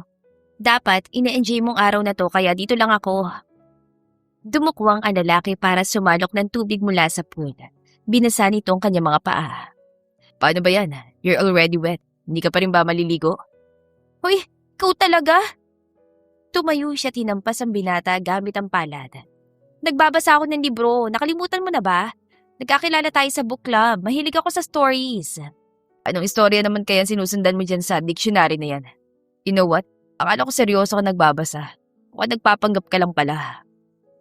S2: Dapat, ina-enjoy mong araw na to kaya dito lang ako. Dumukwang ang lalaki para sumalok ng tubig mula sa pool. Binasa nito ang kanyang mga paa.
S1: Paano ba yan? You're already wet. Hindi ka pa rin ba maliligo?
S2: Hoy, ikaw talaga? Tumayo siya tinampas ang binata gamit ang palad. Nagbabasa ako ng libro. Nakalimutan mo na ba? Nagkakilala tayo sa book club. Mahilig ako sa stories.
S1: Anong istorya naman kaya sinusundan mo dyan sa dictionary na yan? You know what? Akala ko seryoso ka nagbabasa. O nagpapanggap ka lang pala.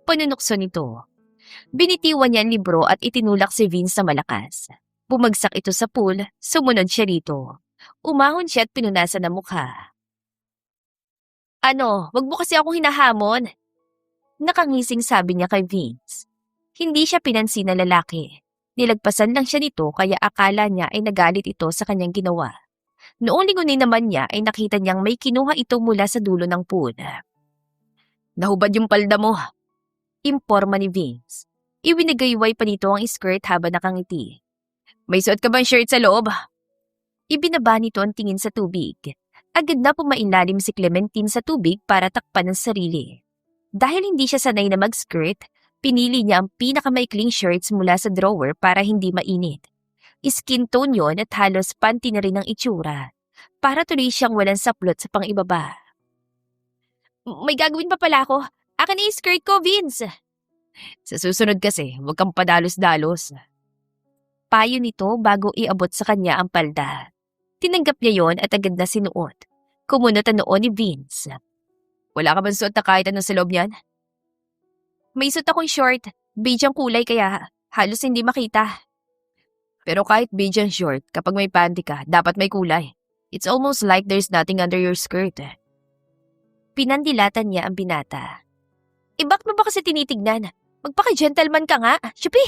S2: Panunukso nito. Binitiwan niya ang libro at itinulak si Vince sa malakas. Bumagsak ito sa pool, sumunod siya rito. Umahon siya at pinunasan ang mukha. Ano, wag mo kasi akong hinahamon. Nakangising sabi niya kay Vince. Hindi siya pinansin na lalaki. Nilagpasan lang siya nito kaya akala niya ay nagalit ito sa kanyang ginawa. Noong lingunin naman niya ay nakita niyang may kinuha ito mula sa dulo ng pool.
S1: Nahubad yung palda mo.
S2: Imporma ni Vince. Iwinagayway pa nito ang skirt habang nakangiti.
S1: May suot ka bang shirt sa loob?
S2: Ibinaba nito ang tingin sa tubig. Agad na pumailalim si Clementine sa tubig para takpan ang sarili. Dahil hindi siya sanay na mag-skirt, pinili niya ang pinakamaikling shirts mula sa drawer para hindi mainit. Skin tone yon at halos panty na rin ang itsura. Para tuloy siyang walang saplot sa pang-ibaba. May gagawin pa pala ako. Akin na yung skirt ko, Vince.
S1: Sa susunod kasi, huwag kang padalos-dalos.
S2: Payo nito bago iabot sa kanya ang palda. Tinanggap niya yon at agad na sinuot. Kumunot ang noo ni Vince.
S1: Wala ka bang suot na kahit ano sa loob niyan?
S2: May suot akong short. Beige ang kulay kaya halos hindi makita.
S1: Pero kahit beige ang short, kapag may panty ka, dapat may kulay. It's almost like there's nothing under your skirt.
S2: Pinandilatan niya ang binata. Bakit mo ba kasi tinitignan? Magpaka-gentleman ka nga. Shupi!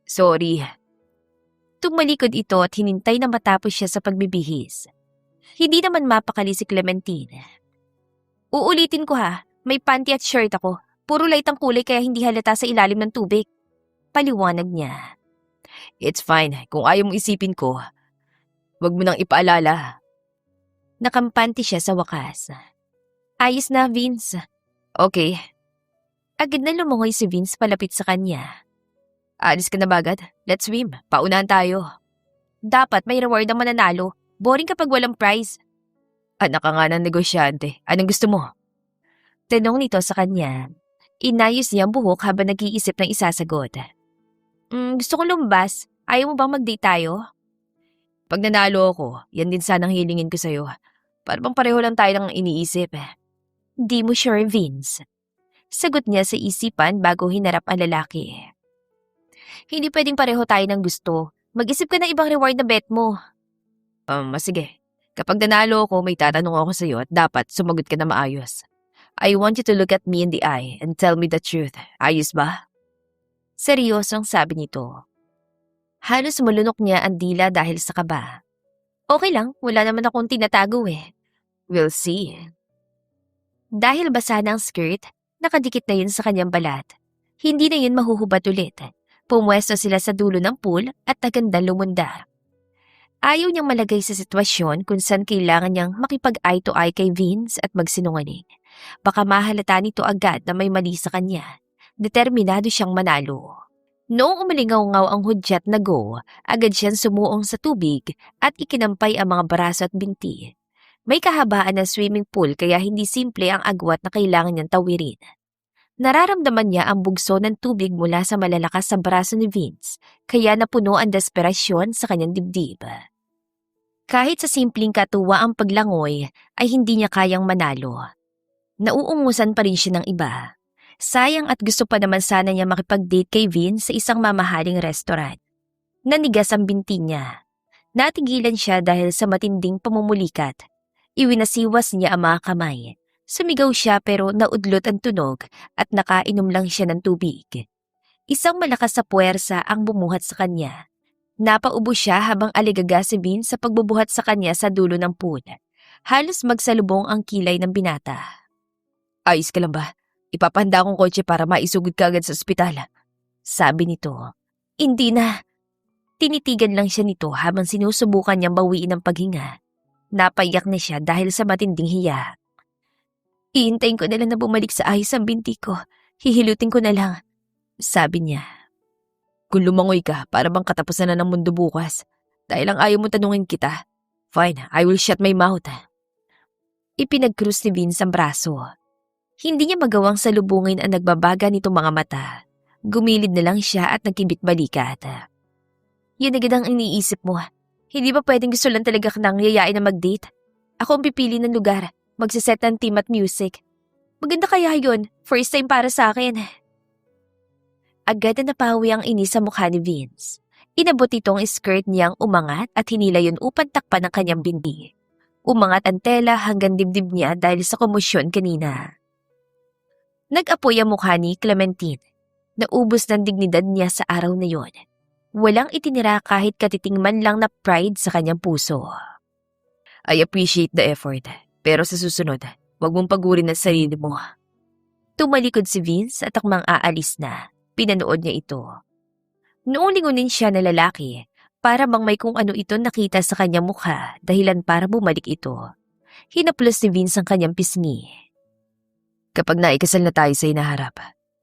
S1: Sorry.
S2: Tumalikod ito at hinintay na matapos siya sa pagbibihis. Hindi naman mapakali si Clementine. Uulitin ko ha, may panty at shirt ako. Puro light ang kulay kaya hindi halata sa ilalim ng tubig. Paliwanag niya.
S1: It's fine. Kung ayaw mong isipin ko, wag mo nang ipaalala.
S2: Nakampanti siya sa wakas. Ayos na, Vince.
S1: Okay.
S2: Agad na lumungoy si Vince palapit sa kanya.
S1: Alis ka na ba agad? Let's swim. Paunahan tayo.
S2: Dapat may reward ang mananalo. Boring kapag walang prize.
S1: Anak ka nga ng negosyante. Anong gusto mo?
S2: Tanong nito sa kanya. Inayos niya ang buhok habang nag-iisip ng isasagot. Gusto kong lumabas. Ayaw mo bang mag-date tayo?
S1: Pag nanalo ako, yan din sanang hilingin ko sa'yo. Para bang pareho lang tayo ng iniisip.
S2: Di mo sure, Vince. Sagot niya sa isipan bago hinarap ang lalaki. Hindi pwedeng pareho tayo ng gusto. Mag-isip ka ng ibang reward na bet mo.
S1: Sige. Kapag nanalo ako, may tatanong ako sa'yo at dapat sumagot ka na maayos. I want you to look at me in the eye and tell me the truth. Ayos ba?
S2: Seryosong sabi nito. Halos malunok niya ang dila dahil sa kaba. Okay lang, wala naman akong tinatago eh.
S1: We'll see.
S2: Dahil basa na ang skirt, nakadikit na yun sa kanyang balat. Hindi na yun mahuhubad ulit. Pumwesto sila sa dulo ng pool at agandang lumunda. Ayaw niyang malagay sa sitwasyon kung saan kailangan niyang makipag-eye to eye kay Vince at magsinungaling. Baka mahalata nito agad na may mali sa kanya. Determinado siyang manalo. Noong umalingaw-ngaw ang hudyat na go, agad siyang sumuong sa tubig at ikinampay ang mga braso at binti. May kahabaan na swimming pool kaya hindi simple ang agwat na kailangan niyang tawirin. Nararamdaman niya ang bugso ng tubig mula sa malalakas sa braso ni Vince, kaya napuno ang desperasyon sa kanyang dibdib. Kahit sa simpleng katuwa ang paglangoy, ay hindi niya kayang manalo. Nauungusan pa rin siya ng iba. Sayang at gusto pa naman sana niya makipag-date kay Vince sa isang mamahaling restaurant. Nanigas ang binti niya. Natigilan siya dahil sa matinding pamumulikat. Iwinasiwas niya ang mga kamay. Sumigaw siya pero naudlot ang tunog at nakainom lang siya ng tubig. Isang malakas sa puwersa ang bumuhat sa kanya. Napaubo siya habang aligaga si Vince sa pagbubuhat sa kanya sa dulo ng pool. Halos magsalubong ang kilay ng binata.
S1: Ayos ka lang ba? Ipapahanda akong kotse para maisugod ka agad sa ospital.
S2: Sabi nito. Hindi na. Tinitigan lang siya nito habang sinusubukan niyang bawiin ang paghinga. Napaiyak na siya dahil sa matinding hiya. Iintayin ko na lang na bumalik sa ayos ang binti ko. Hihilutin ko na lang. Sabi niya.
S1: Kung lumangoy ka, para bang katapusan na ng mundo bukas. Dahil lang ayaw mo tanungin kita. Fine, I will shut my mouth.
S2: Ipinagkrus ni Vince ang braso. Hindi niya magawang salubungin ang nagbabaga nitong mga mata. Gumilid na lang siya at nagkibit-balikat. Yan agad ang iniisip mo. Hindi ba pwedeng gusto lang talaga nang yayain na mag-date? Ako ang pipili ng lugar. Magsiset ng team at music. Maganda kaya yun. First time para sa akin. Agad na napawi ang inis sa mukha ni Vince. Inabot itong skirt niyang umangat at hinila yun upang takpan ang kanyang bindi. Umangat ang tela hanggang dibdib niya dahil sa komosyon kanina. Nag-apoy ang mukha ni Clementine. Naubos ng dignidad niya sa araw na yon. Walang itinira kahit katiting man lang na pride sa kanyang puso.
S1: I appreciate the effort. Pero sa susunod, huwag mong pagurin ang sarili mo.
S2: Tumalikod si Vince at akmang aalis na. Pinanood niya ito. Noong lingunin siya na lalaki, para bang may kung ano ito nakita sa kanyang mukha dahilan para bumalik ito. Hinaplos ni Vince ang kanyang pisngi.
S1: Kapag naikasal na tayo sa inaharap,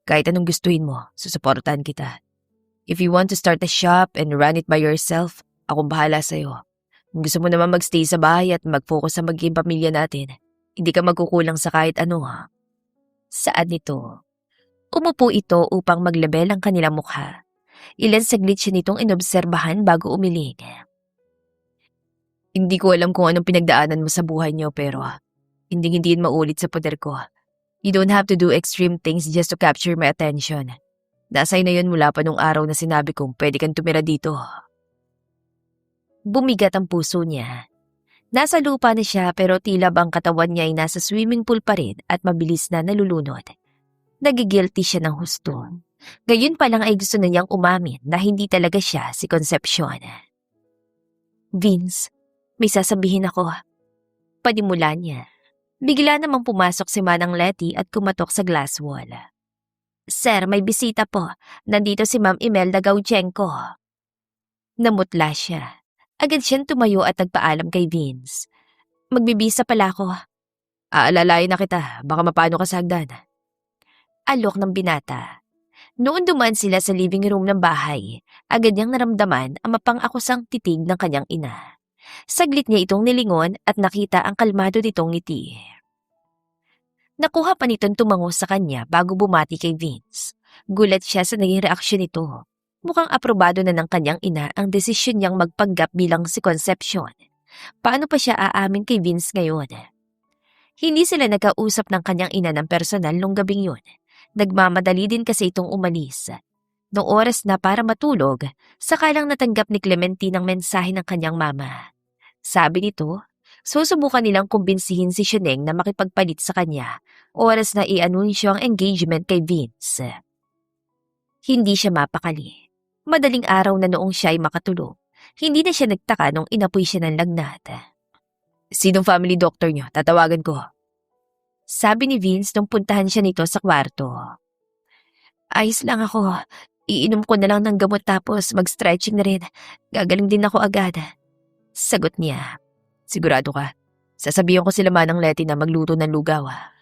S1: kahit anong gustuhin mo, susuportahan kita. If you want to start a shop and run it by yourself, akong bahala sa'yo. Kung gusto mo naman magstay sa bahay at mag-focus sa magiging pamilya natin, hindi ka magkukulang sa kahit ano.
S2: Saan nito? Umupo ito upang maglabel ang kanilang mukha. Ilan saglit siya nitong inobserbahan bago umiling.
S1: Hindi ko alam kung anong pinagdaanan mo sa buhay niyo pero hindi yun maulit sa poder ko. You don't have to do extreme things just to capture my attention. Nasay na yun mula pa nung araw na sinabi kong pwede kang tumira dito.
S2: Bumigat ang puso niya. Nasa lupa na siya pero tila bang katawan niya ay nasa swimming pool pa rin at mabilis na nalulunod. Nagigilty siya ng husto. Gayon pa lang ay gusto na niyang umamin na hindi talaga siya si Concepcion. Vince, may sasabihin ako. Panimula niya. Bigla namang pumasok si Manang Letty at kumatok sa glass wall. Sir, may bisita po. Nandito si Ma'am Imelda Gauchenko. Namutla siya. Agad siyang tumayo at nagpaalam kay Vince. Magbibisa pala ako.
S1: Aalalayan na kita, baka mapano ka sa hagdan.
S2: Alok ng binata. Noon dumaan sila sa living room ng bahay, agad niyang naramdaman ang mapang-akusang titig ng kanyang ina. Saglit niya itong nilingon at nakita ang kalmado nitong ngiti. Nakuha pa nitong tumango sa kanya bago bumati kay Vince. Gulat siya sa naging reaksyon nito. Mukhang aprobado na ng kanyang ina ang desisyon niyang magpanggap bilang si Concepcion. Paano pa siya aamin kay Vince ngayon? Hindi sila nagkausap ng kanyang ina ng personal nung gabing yun. Nagmamadali din kasi itong umalis. Noong oras na para matulog, saka lang natanggap ni Clementine ang mensahe ng kanyang mama. Sabi nito, susubukan nilang kumbinsihin si Sheneng na makipagpalit sa kanya oras na i-anunsyo ang engagement kay Vince. Hindi siya mapakali. Madaling araw na noong siya ay makatulog, hindi na siya nagtaka nung inapoy siya ng lagnat.
S1: Sinong family doctor niyo? Tatawagan ko.
S2: Sabi ni Vince nung puntahan siya nito sa kwarto. Ayos lang ako. Iinom ko na lang ng gamot tapos mag-stretching na rin. Gagaling din ako agad. Sagot niya.
S1: Sigurado ka? Sasabihan ko sila Manang Letty na magluto ng lugaw.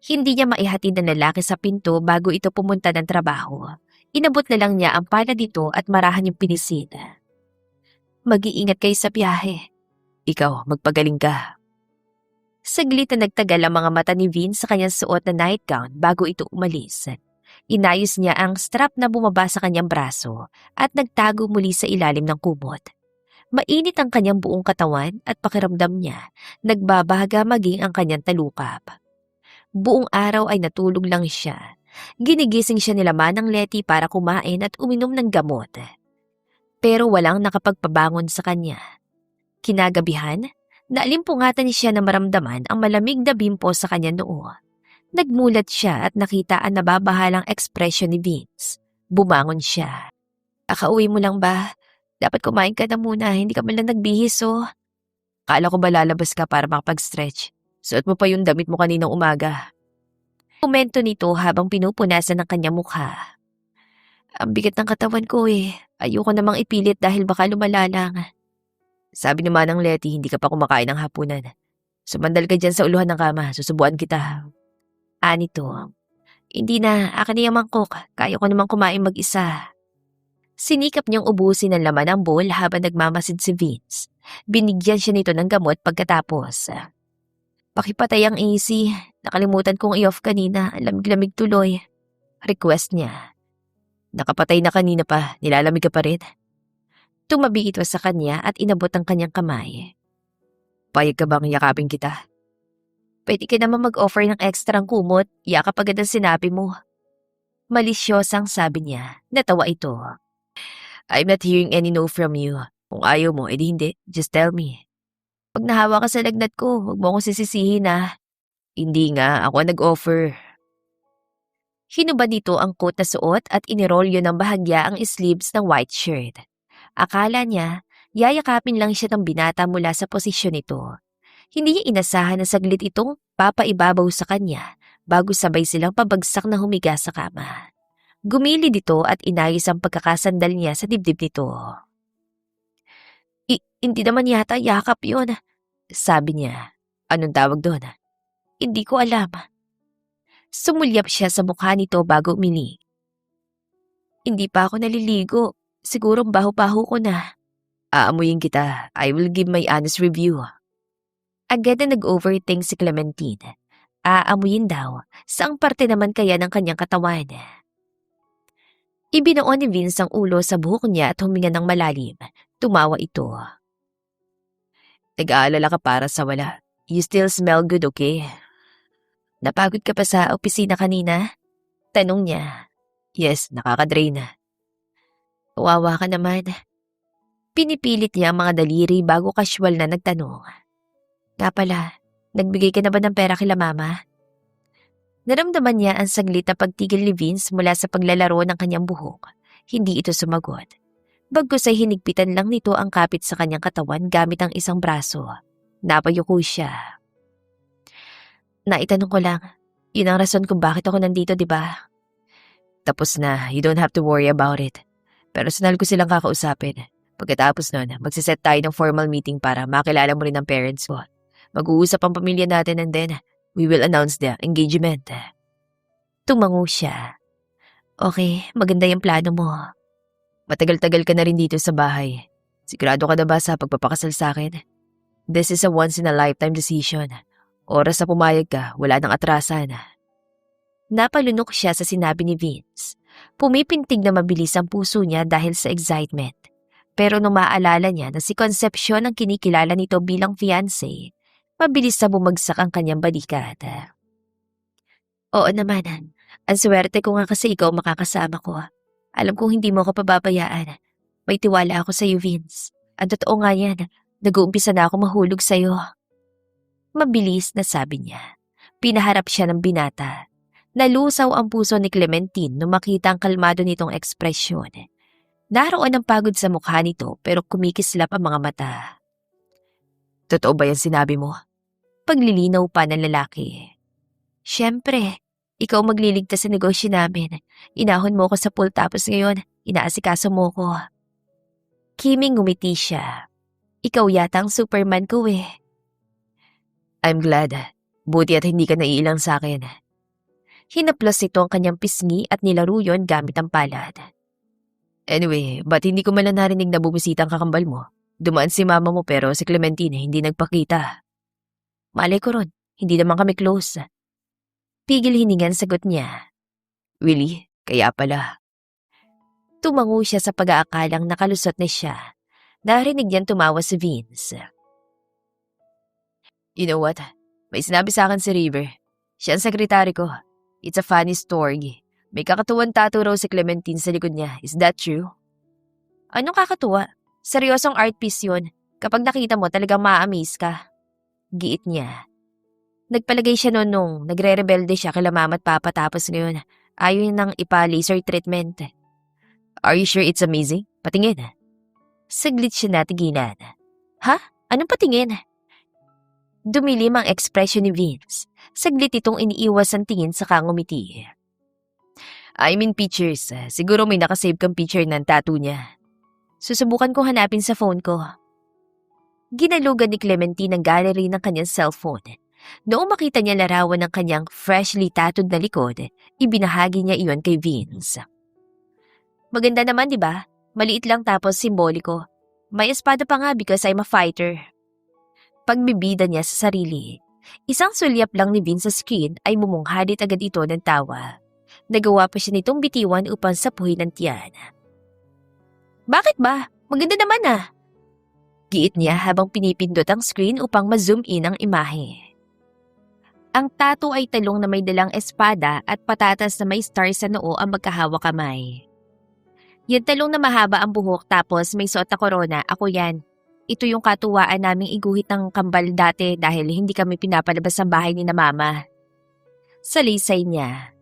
S2: Hindi niya maihatid ng lalaki sa pinto bago ito pumunta ng trabaho. Inabot na lang niya ang palad nito at marahan yung pinisin. Mag-iingat kayo sa biyahe.
S1: Ikaw, magpagaling ka.
S2: Saglit na nagtagal ang mga mata ni Vince sa kanyang suot na nightgown bago ito umalis. Inayos niya ang strap na bumaba sa kanyang braso at nagtago muli sa ilalim ng kumot. Mainit ang kanyang buong katawan at pakiramdam niya, nagbabaga maging ang kanyang talukap. Buong araw ay natulog lang siya. Ginigising siya nila Manang Letty para kumain at uminom ng gamot. Pero walang nakapagpabangon sa kanya. Kinagabihan, naalimpungatan siya na maramdaman ang malamig na bimpo sa kanya noo. Nagmulat siya at nakita ang nababahalang ekspresyon ni Vince. Bumangon siya. Akauwi mo lang ba? Dapat kumain ka na muna, hindi ka man lang nagbihis oh.
S1: Kala ko ba lalabas ka para makapag-stretch? Suot mo pa yung damit mo kaninang umaga.
S2: Komento nito habang pinupunasan ng kanyang mukha. Ang bigat ng katawan ko eh. Ayoko namang ipilit dahil baka lumala lang.
S1: Sabi ni Manang Letty, hindi ka pa kumakain ng hapunan. Sumandal ka dyan sa uluhan ng kama, susubuan kita.
S2: Anito, hindi na, akin na yung mangkok. Kaya ko namang kumain mag-isa. Sinikap niyang ubusin ng laman ng bowl habang nagmamasid si Vince. Binigyan siya nito ng gamot pagkatapos. Pakipatay ang AC. Nakalimutan kong i-off kanina. Lamig-lamig tuloy. Request niya.
S1: Nakapatay na kanina pa, nilalamig ka pa rin.
S2: Tumabi ito sa kanya at inabot ang kanyang kamay.
S1: Payag ka bang yakapin kita?
S2: Pwede ka naman mag-offer ng ekstrang kumot, yakap agad ang sinabi mo. Malisyosang sabi niya, natawa ito.
S1: I'm not hearing any no from you. Kung ayaw mo, edi hindi. Just tell me.
S2: Pag nahawa ka sa lagnat ko, huwag mo akong sisisihin ah.
S1: Hindi nga, ako ang nag-offer.
S2: Hinubad nito ang coat na suot at inirolyo ng bahagya ang sleeves ng white shirt. Akala niya, yayakapin lang siya ng binata mula sa posisyon nito. Hindi niya inasahan na saglit itong papaibabaw sa kanya bago sabay silang pabagsak na humiga sa kama. Gumilid ito at inayos ang pagkakasandal niya sa dibdib nito. Hindi naman yata yakap yun, sabi niya.
S1: Anong tawag doon?
S2: Hindi ko alam. Sumulyap siya sa mukha nito bago umili. Hindi pa ako naliligo. Siguro baho-baho ko na.
S1: Aamuyin kita. I will give my honest review.
S2: Agad na nag-overthink si Clementine. Aamuyin daw. Saang parte naman kaya ng kanyang katawan? Ibinoon ni Vince ang ulo sa buhok niya at huminga ng malalim. Tumawa ito.
S1: Nag-aalala ka para sa wala. You still smell good, okay?
S2: Napagod ka pa sa opisina kanina? Tanong niya.
S1: Yes, nakaka-drain na.
S2: Kawawa ka naman. Pinipilit niya ang mga daliri bago casual na nagtanong. Nga pala, nagbigay ka na ba ng pera kila mama? Naramdaman niya ang saglit na pagtigil ni Vince mula sa paglalaro ng kanyang buhok. Hindi ito sumagot. Bagkus ay hinigpitan lang nito ang kapit sa kanyang katawan gamit ang isang braso. Napayuko siya. Naitanong ko lang, yun ang rason kung bakit ako nandito, di ba?
S1: Tapos na, you don't have to worry about it. Personal ko silang kakausapin. Pagkatapos nun, magsiset tayo ng formal meeting para makilala mo rin ang parents ko. Mag-uusap ang pamilya natin and then we will announce the engagement.
S2: Tumango siya. Okay, maganda yung plano mo.
S1: Matagal-tagal ka na rin dito sa bahay. Sigurado ka na ba sa pagpapakasal sa akin? This is a once-in-a-lifetime decision. Oras na pumayag ka, wala nang atrasan.
S2: Napalunok siya sa sinabi ni Vince. Pumipintig na mabilis ang puso niya dahil sa excitement. Pero nung maalala niya na si Concepcion ang kinikilala nito bilang fiancé, mabilis na bumagsak ang kanyang balikat. Oo naman, Ang swerte ko nga kasi ikaw makakasama ko. Alam kong hindi mo ako pababayaan. May tiwala ako sa'yo, Vince. Ang totoo nga yan, nag-uumpisa na ako mahulog sa'yo. Mabilis na sabi niya. Pinaharap siya ng binata. Nalusaw ang puso ni Clementine nung makita ang kalmado nitong ekspresyon. Naroon ang pagod sa mukha nito pero kumikislap ang mga mata.
S1: Totoo ba yan sinabi mo?
S2: Paglilinaw pa ng lalaki. Siyempre, ikaw magliligtas sa negosyo namin. Inahon mo ko sa pool tapos ngayon, inaasikaso mo ko. Kiming ngumiti siya. Ikaw yata ang Superman ko eh.
S1: I'm glad. Buti at hindi ka naiilang sa akin.
S2: Hinaplos ito ang kanyang pisngi at nilaro yon gamit ang palad.
S1: Anyway, ba't hindi ko man lang narinig na bumisita ang kakambal mo? Dumaan si mama mo pero si Clementine hindi nagpakita.
S2: Malay ko ron, hindi naman kami close. Pigil hiningan sagot niya.
S1: Really? Kaya pala.
S2: Tumango siya sa pag-aakalang nakalusot na siya. Narinig niyan tumawa si Vince.
S1: You know what? May sinabi sa akin si River. Siya ang sekretary ko. It's a funny story. May kakatuwang tattoo raw si Clementine sa likod niya. Is that true?
S2: Anong kakatuwa? Seryosong art piece yun. Kapag nakita mo talagang ma-amaze ka. Giit niya. Nagpalagay siya noon nung nagre-rebelde siya kila mama at papa tapos ngayon ayaw niya nang ipa-laser treatment.
S1: Are you sure it's amazing? Patingin.
S2: Saglit siya natigilan. Ha? Anong patingin? Dumilim ang ekspresyon ni Vince. Saglit itong iniiwas ang tingin sa kangumiti.
S1: I mean pictures. Siguro may nakasave kang picture ng tattoo niya.
S2: Susubukan ko hanapin sa phone ko. Ginalugan ni Clementine ang gallery ng kanyang cellphone. Noong makita niya larawan ng kanyang freshly tattooed na likod, ibinahagi niya iyon kay Vince. Maganda naman, di ba? Maliit lang tapos simboliko. May espada pa nga because I'm a fighter. Pagbibida niya sa sarili. Isang sulyap lang ni Vince sa screen ay mumunghalit agad ito ng tawa. Nagawa pa siya nitong bitiwan upang sapuhin ng tiyan. Bakit ba? Maganda naman ah. Giit niya habang pinipindot ang screen upang ma-zoom in ang imahe. Ang tattoo ay talong na may dalang espada at patatas na may star sa noo ang magkahawak kamay. Yung talong na mahaba ang buhok tapos may suot na korona, ako yan. Ito yung katuwaan naming iguhit ng kambal dati dahil hindi kami pinapalabas ng bahay ni na mama. Salisay niya.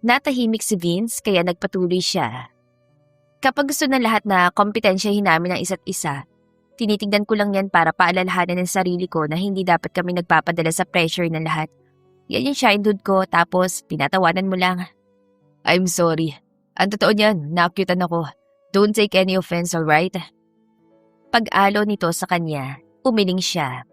S2: Natahimik si Vince kaya nagpatuloy siya. Kapag gusto ng lahat na kompetensyahin namin ng isa't isa, tinitignan ko lang yan para paalalahanan ng sarili ko na hindi dapat kami nagpapadala sa pressure ng lahat. Yan yung childhood ko tapos pinatawanan mo lang.
S1: I'm sorry. Ang totoo niyan, nakyutan ako. Don't take any offense, alright?
S2: Pag-alo nito sa kanya, umiling siya.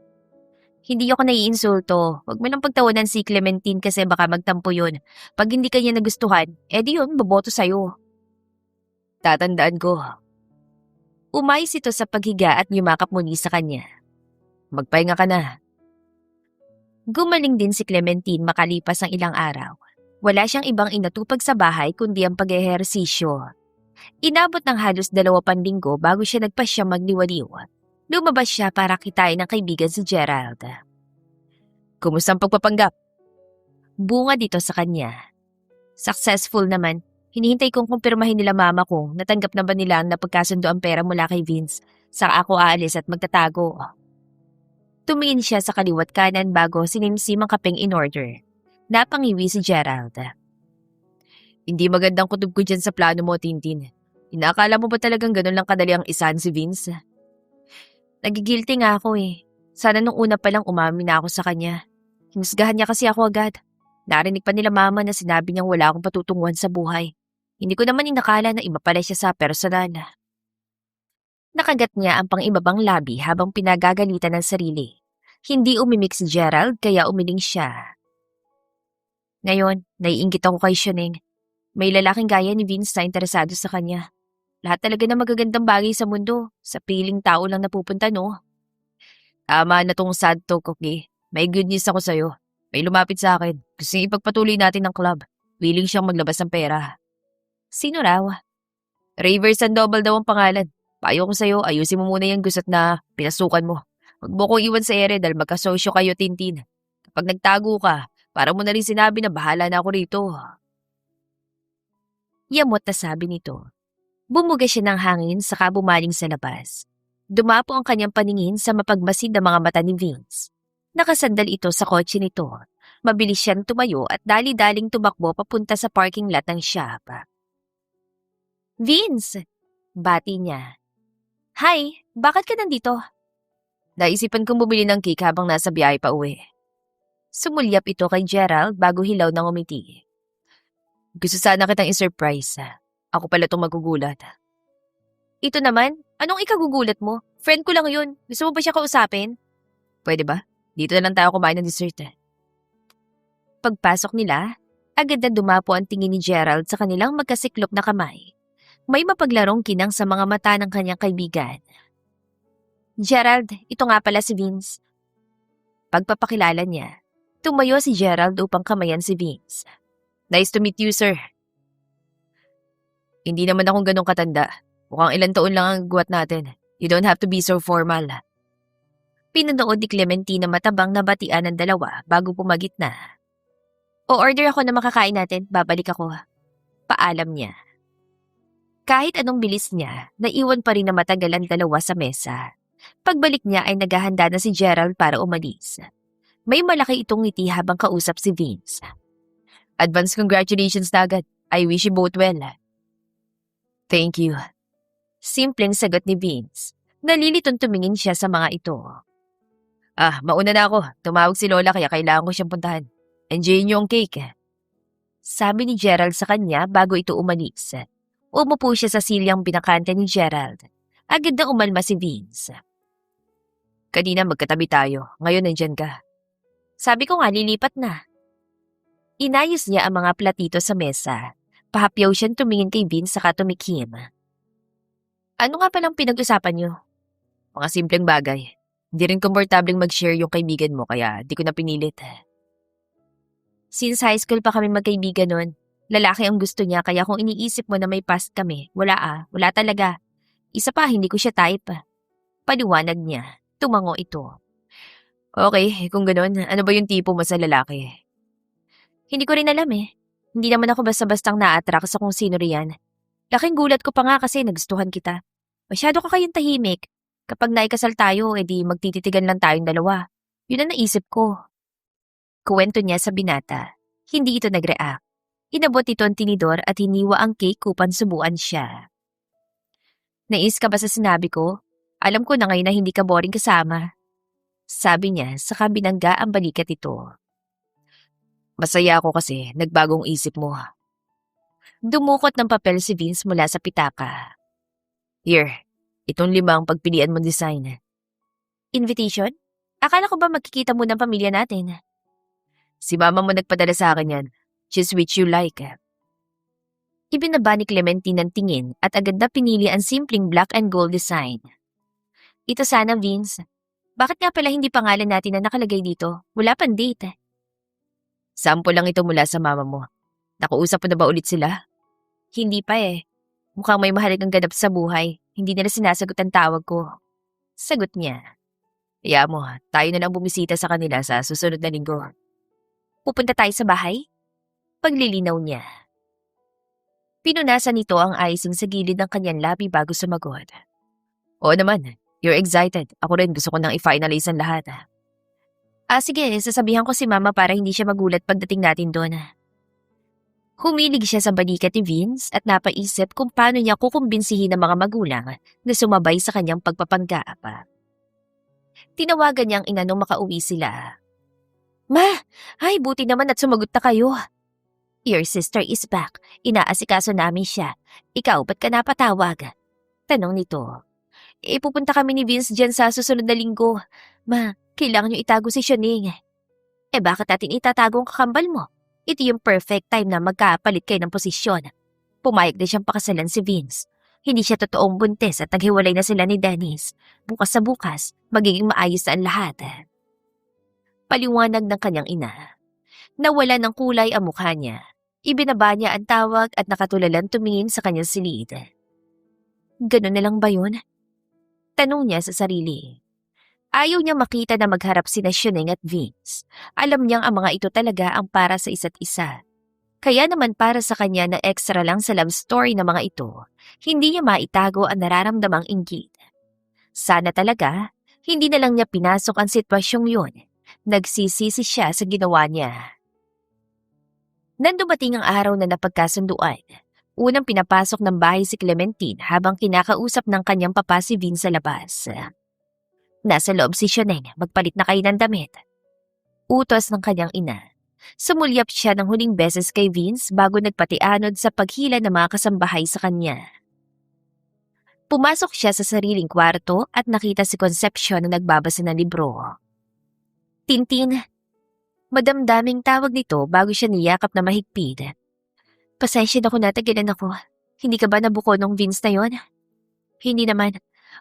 S2: Hindi ako naiinsulto. Huwag mo lang pagtawanan si Clementine kasi baka magtampo yun. Pag hindi kanya nagustuhan, edi yun, boboto sa'yo.
S1: Tatandaan ko.
S2: Umayos ito sa paghiga at yumakap muli sa kanya.
S1: Magpahinga ka na.
S2: Gumaling din si Clementine makalipas ang ilang araw. Wala siyang ibang inatupag sa bahay kundi ang pag-ehersisyo. Inabot ng halos 2 linggo bago siya nagpasya magliwaliw. Lumabas siya para kitain ng kaibigan si Gerald.
S1: Kumusta ang pagpapanggap?
S2: Bunga dito sa kanya. Successful naman. Hinihintay kong kumpirmahin nila mama ko natanggap na ba nila ang napagkasundo ang pera mula kay Vince. Saka ako aalis at magtatago. Tumingin siya sa kaliwat kanan bago sinimsim ang kapeng in order. Napangiwi si Gerald.
S1: Hindi magandang kutob ko dyan sa plano mo, Tintin. Inaakala mo ba talagang ganun lang kadali ang isahan si Vince?
S2: Nagigilty nga ako eh. Sana nung una pa lang umamin na ako sa kanya. Hinusgahan niya kasi ako agad. Narinig pa nila mama na sinabi niyang wala akong patutunguhan sa buhay. Hindi ko naman inakala na iba pala siya sa personal. Nakagat niya ang pang-ibabang labi habang pinagagalitan ng sarili. Hindi umimik si Gerald kaya umiling siya. Ngayon, naiinggit ako kay Shuneng. May lalaking gaya ni Vince na interesado sa kanya. Lahat talaga na magagandang bagay sa mundo. Sa piling tao lang napupunta, no?
S1: Tama na tong sad talk, okay? May good news ako sa'yo. May lumapit sa akin. Gusto niya ipagpatuloy natin ng club. Willing siyang maglabas ng pera.
S2: Sino raw?
S1: Raver Sandoval daw ang pangalan. Payo ko sa'yo, ayusin mo muna yung gusot na pinasukan mo. Huwag mo kong iwan sa ere dahil magkasosyo kayo, Tintin. Kapag nagtago ka, Para mo na rin sinabi na bahala na ako rito.
S2: Yamot na sabi nito. Bumuga siya ng hangin saka bumaling sa labas. Dumapo ang kanyang paningin sa mapagmasid na mga mata ni Vince. Nakasandal ito sa kotse nito. Mabilis siyang tumayo at dali-daling tumakbo papunta sa parking lot ng shop. Vince! Bati niya. Hi, bakit ka nandito?
S1: Naisipan kong bumili ng cake habang nasa biyahe pa uwi.
S2: Sumulyap ito kay Gerald bago hilaw ng umiti.
S1: Gusto sana kitang i-surprise. Ako pala itong magugulat.
S2: Ito naman, anong ikagugulat mo? Friend ko lang yun. Gusto mo ba siya kausapin?
S1: Pwede ba? Dito na lang tayo kumain ng dessert.
S2: Pagpasok nila, agad na dumapo ang tingin ni Gerald sa kanilang magkasiklop na kamay. May mapaglarong kinang sa mga mata ng kanyang kaibigan. Gerald, ito nga pala si Vince. Pagpapakilala niya, tumayo si Gerald upang kamayan si Vince.
S1: Nice to meet you, sir. Hindi naman akong ganong katanda. Mukhang ilang taon lang ang guwat natin. You don't have to be so formal.
S2: Pinanood ni Clementine na matabang na batian ng dalawa bago pumagit na. O-order ako na makakain natin, babalik ako. Paalam niya. Kahit anong bilis niya, naiwan pa rin na matagal ang dalawa sa mesa. Pagbalik niya ay naghahanda na si Gerald para umalis. May malaki itong ngiti habang kausap si Vince.
S1: Advance congratulations na agad. I wish you both well.
S2: Thank you. Simpleng sagot ni Vince. Nalilitong tumingin siya sa mga ito.
S1: Mauna na ako. Tumawag si Lola kaya kailangan ko siyang puntahan. Enjoy niyo ang cake.
S2: Sabi ni Gerald sa kanya bago ito umalis. Umupo siya sa silyang binakante ni Gerald. Agad na umalma si Vince.
S1: Kanina magkatabi tayo. Ngayon nandyan ka.
S2: Sabi ko nga lilipat na. Inayos niya ang mga platito sa mesa. Pahapyaw siyang tumingin kay Vince saka tumikim. Ano nga palang pinag-usapan niyo?
S1: Mga simpleng bagay. Hindi rin komportableng mag-share yung kaibigan mo kaya di ko na pinilit.
S2: Since high school pa kami magkaibigan nun, lalaki ang gusto niya kaya kung iniisip mo na may past kami, wala talaga. Isa pa, hindi ko siya type. Paliwanag niya, tumango ito.
S1: Okay, kung ganun, ano ba yung tipo mo sa lalaki?
S2: Hindi ko rin alam eh. Hindi naman ako basta-bastang na-attract sa kung sino riyan. Laking gulat ko pa nga kasi nagustuhan kita. Masyado ka kayong tahimik. Kapag naikasal tayo, edi magtititigan lang tayong dalawa. Yun ang naisip ko. Kuwento niya sa binata. Hindi ito nag-react. Inabot ito ang tinidor at hiniwa ang cake upang subuan siya. Nais ka ba sa sinabi ko? Alam ko na ngayon na hindi ka boring kasama. Sabi niya saka binangga ang balikat ito.
S1: Masaya ako kasi nagbagong isip mo.
S2: Dumukot ng papel si Vince mula sa pitaka.
S1: Here, itong 5 pagpilian mo design.
S2: Invitation? Akala ko ba magkikita muna ang pamilya natin?
S1: Si mama mo nagpadala sa akin yan. She's which you like.
S2: Ibinaba ni Clementine ang tingin at agad na pinili ang simpleng black and gold design. Ito sana, Vince. Bakit nga pala hindi pangalan natin na nakalagay dito? Wala pang date.
S1: Sample lang ito mula sa mama mo. Nakuusap mo na ba ulit sila?
S2: Hindi pa eh. Mukhang may mahalagang ganap sa buhay. Hindi nila sinasagot ang tawag ko. Sagot niya.
S1: Kaya mo, tayo na lang bumisita sa kanila sa susunod na linggo.
S2: Pupunta tayo sa bahay? Paglilinaw niya. Pinunasan nito ang icing sa gilid ng kanyang labi bago sumagot.
S1: Oo naman, you're excited. Ako rin gusto ko nang i-finalize ang lahat.
S2: Sige, sasabihan ko si mama para hindi siya magulat pagdating natin doon. Humilig siya sa balikat ni Vince at napaisip kung paano niya kukumbinsihin ang mga magulang na sumabay sa kanyang pagpapanggap. Tinawagan niya ang ina nung makauwi sila. Ma! Ay, buti naman at sumagot na kayo. Your sister is back. Inaasikaso namin siya. Ikaw, ba't ka napatawag? Tanong nito. Pupunta kami ni Vince dyan sa susunod na linggo. Ma, kailangan niyo itago si Sioning. Bakit natin itatago ang kakambal mo? Ito yung perfect time na magkapalit kayo ng posisyon. Pumayag na siyang pakasalan si Vince. Hindi siya totoong buntis at naghiwalay na sila ni Dennis. Bukas sa bukas, magiging maayos na ang lahat. Paliwanag ng kanyang ina. Nawala ng kulay ang mukha niya. Ibinaba niya ang tawag at nakatulalan tumingin sa kanyang silid. Ganun na lang ba yun? Tanong niya sa sarili. Ayaw niyang makita na magharap sina Shuneng at Vince. Alam niyang ang mga ito talaga ang para sa isa't isa. Kaya naman para sa kanya na extra lang sa love story ng mga ito, hindi niya maitago ang nararamdamang inggit. Sana talaga, hindi na lang niya pinasok ang sitwasyong yun. Nagsisisi siya sa ginawa niya. Nang dumating ang araw na napagkasunduan, unang pinapasok ng bahay si Clementine habang kinakausap ng kanyang papa si Vince sa labas. Nasa loob si Shuneng, magpalit na kayo ng damit. Utos ng kanyang ina. Sumulyap siya ng huling beses kay Vince bago nagpatianod sa paghila ng mga kasambahay sa kanya. Pumasok siya sa sariling kwarto at nakita si Concepcion na nagbabasa ng libro. Tintin, madamdaming tawag nito bago siya niyakap na mahigpit. Pasensya na kung natagalan ako. Hindi ka ba nabuko nung Vince na yon? Hindi naman.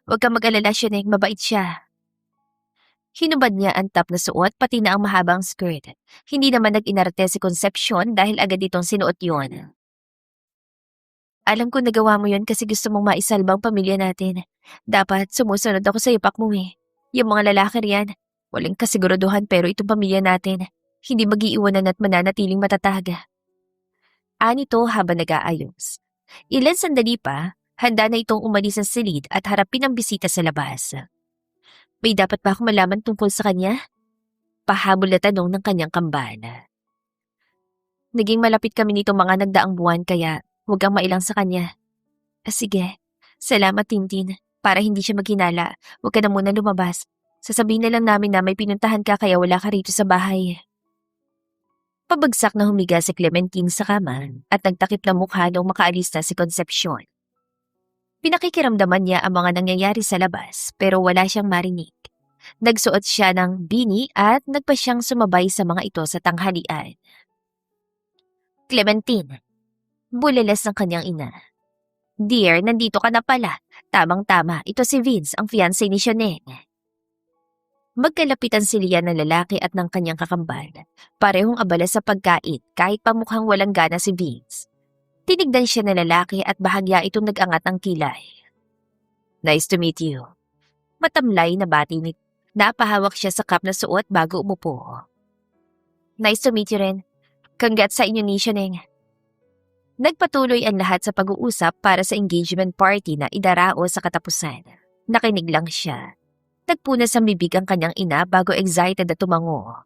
S2: Huwag kang mag-alala, Shuneng, mabait siya. Hinubad niya ang top na suot pati na ang mahabang skirt. Hindi naman nag-inarte si Concepcion dahil agad itong sinuot yon. Alam ko nagawa mo yon kasi gusto mong maisalbang pamilya natin. Dapat sumusunod ako sa ipak mo eh. Yung mga lalaki riyan, walang kasiguraduhan pero itong pamilya natin, hindi mag-iiwanan at mananatiling matatag. Anito habang nag-aayos. Ilan sandali pa, handa na itong umalis sa silid at harapin ang bisita sa labas. May dapat ba akong malaman tungkol sa kanya? Pahabol na tanong ng kanyang kambal. Naging malapit kami nito mga nagdaang buwan kaya huwag kang mailang sa kanya. Sige, salamat Tintin. Para hindi siya maghinala, huwag ka na muna lumabas. Sasabihin na lang namin na may pinuntahan ka kaya wala ka rito sa bahay. Pabagsak na humiga si Clementine sa kama at nagtakip na mukha nung makaalis na si Concepcion. Pinakikiramdaman niya ang mga nangyayari sa labas pero wala siyang marinig. Nagsuot siya ng bini at nagpa siyang sumabay sa mga ito sa tanghalian. Clementine, bulalas ng kanyang ina. Dear, nandito ka na pala. Tamang-tama, ito si Vince, ang fiancé ni Shuneng. Magkalapitan sila ng lalaki at ng kanyang kakambal. Parehong abala sa pagkait kahit pamukhang walang gana si Vince. Tinignan siya ng lalaki at bahagya itong nag-angat ng kilay. Nice to meet you. Matamlay na bati nito. Napahawak siya sa cup na suot bago umupo. Nice to meet you rin. Congrats sa inyo ni Shuneng. Nagpatuloy ang lahat sa pag-uusap para sa engagement party na idarao sa katapusan. Nakinig lang siya. Nagpunas ang bibig ang kanyang ina bago excited na tumango.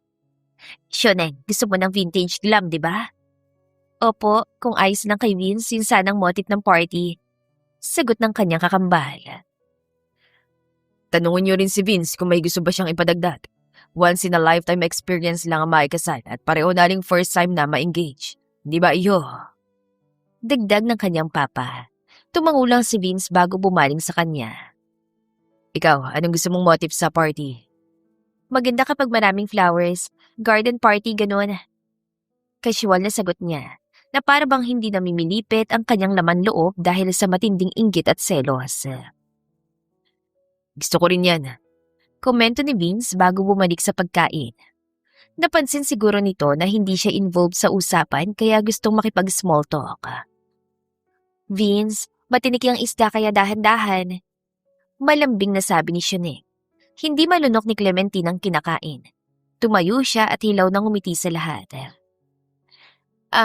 S2: Shuneng, gusto mo ng vintage glam, di ba? Opo, kung ayos lang kay Vince, yun sanang motif ng party. Sagot ng kanyang kakambal.
S1: Tanungin niyo rin si Vince kung may gusto ba siyang ipadagdag. Once in a lifetime experience lang ang maikasal at pareho na ring first time na ma-engage. Di ba iyo?
S2: Dagdag ng kanyang papa. Tumango lang si Vince bago bumaling sa kanya.
S1: Ikaw, anong gusto mong motif sa party?
S2: Maganda kapag maraming flowers, garden party ganun. Casual na sagot niya, na para bang hindi namimilipit ang kanyang laman loob dahil sa matinding inggit at selos.
S1: Gusto ko rin yan.
S2: Komento ni Vince bago bumalik sa pagkain. Napansin siguro nito na hindi siya involved sa usapan kaya gustong makipag-small talk. Vince, matinik yung isda kaya dahan-dahan. Malambing na sabi ni Shuneng. Hindi malunok ni Clementine ang kinakain. Tumayo siya at hilaw nang umiti sa lahat.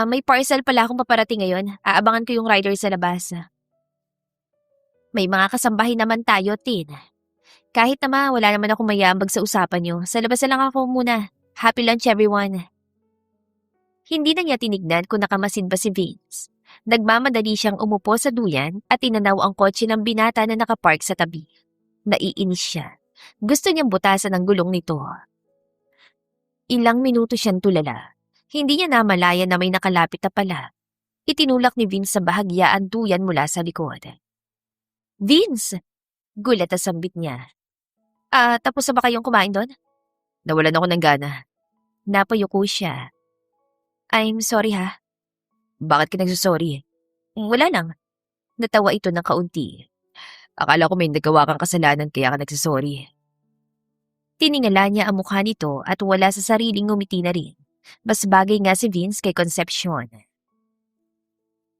S2: May parcel pala akong paparating ngayon. Aabangan ko yung rider sa labas. May mga kasambahay naman tayo, Tin. Kahit naman wala naman akong mayambag sa usapan niyo, sa labas na lang ako muna. Happy lunch everyone. Hindi na niya tinignan kung nakamasid ba si Vince. Nagmamadali siyang umupo sa duyan at tinanaw ang kotse ng binata na nakapark sa tabi. Naiinis siya. Gusto niyang butasan ang gulong nito. Ilang minuto siyang tulala. Hindi niya namalaya na may nakalapit na pala. Itinulak ni Vince sa bahagya ang duyan mula sa likod. Vince! Gulat at sambit niya. Tapos na ba kayong kumain doon?
S1: Nawalan ako ng gana.
S2: Napayuko siya. I'm sorry ha.
S1: Bakit ka nagsusorry?
S2: Wala lang. Natawa ito ng kaunti.
S1: Akala ko may nagawa kang kasalanan kaya ka nagsusorry.
S2: Tiningala niya ang mukha nito at wala sa sariling ngumiti na rin. Mas bagay nga si Vince kay Concepcion.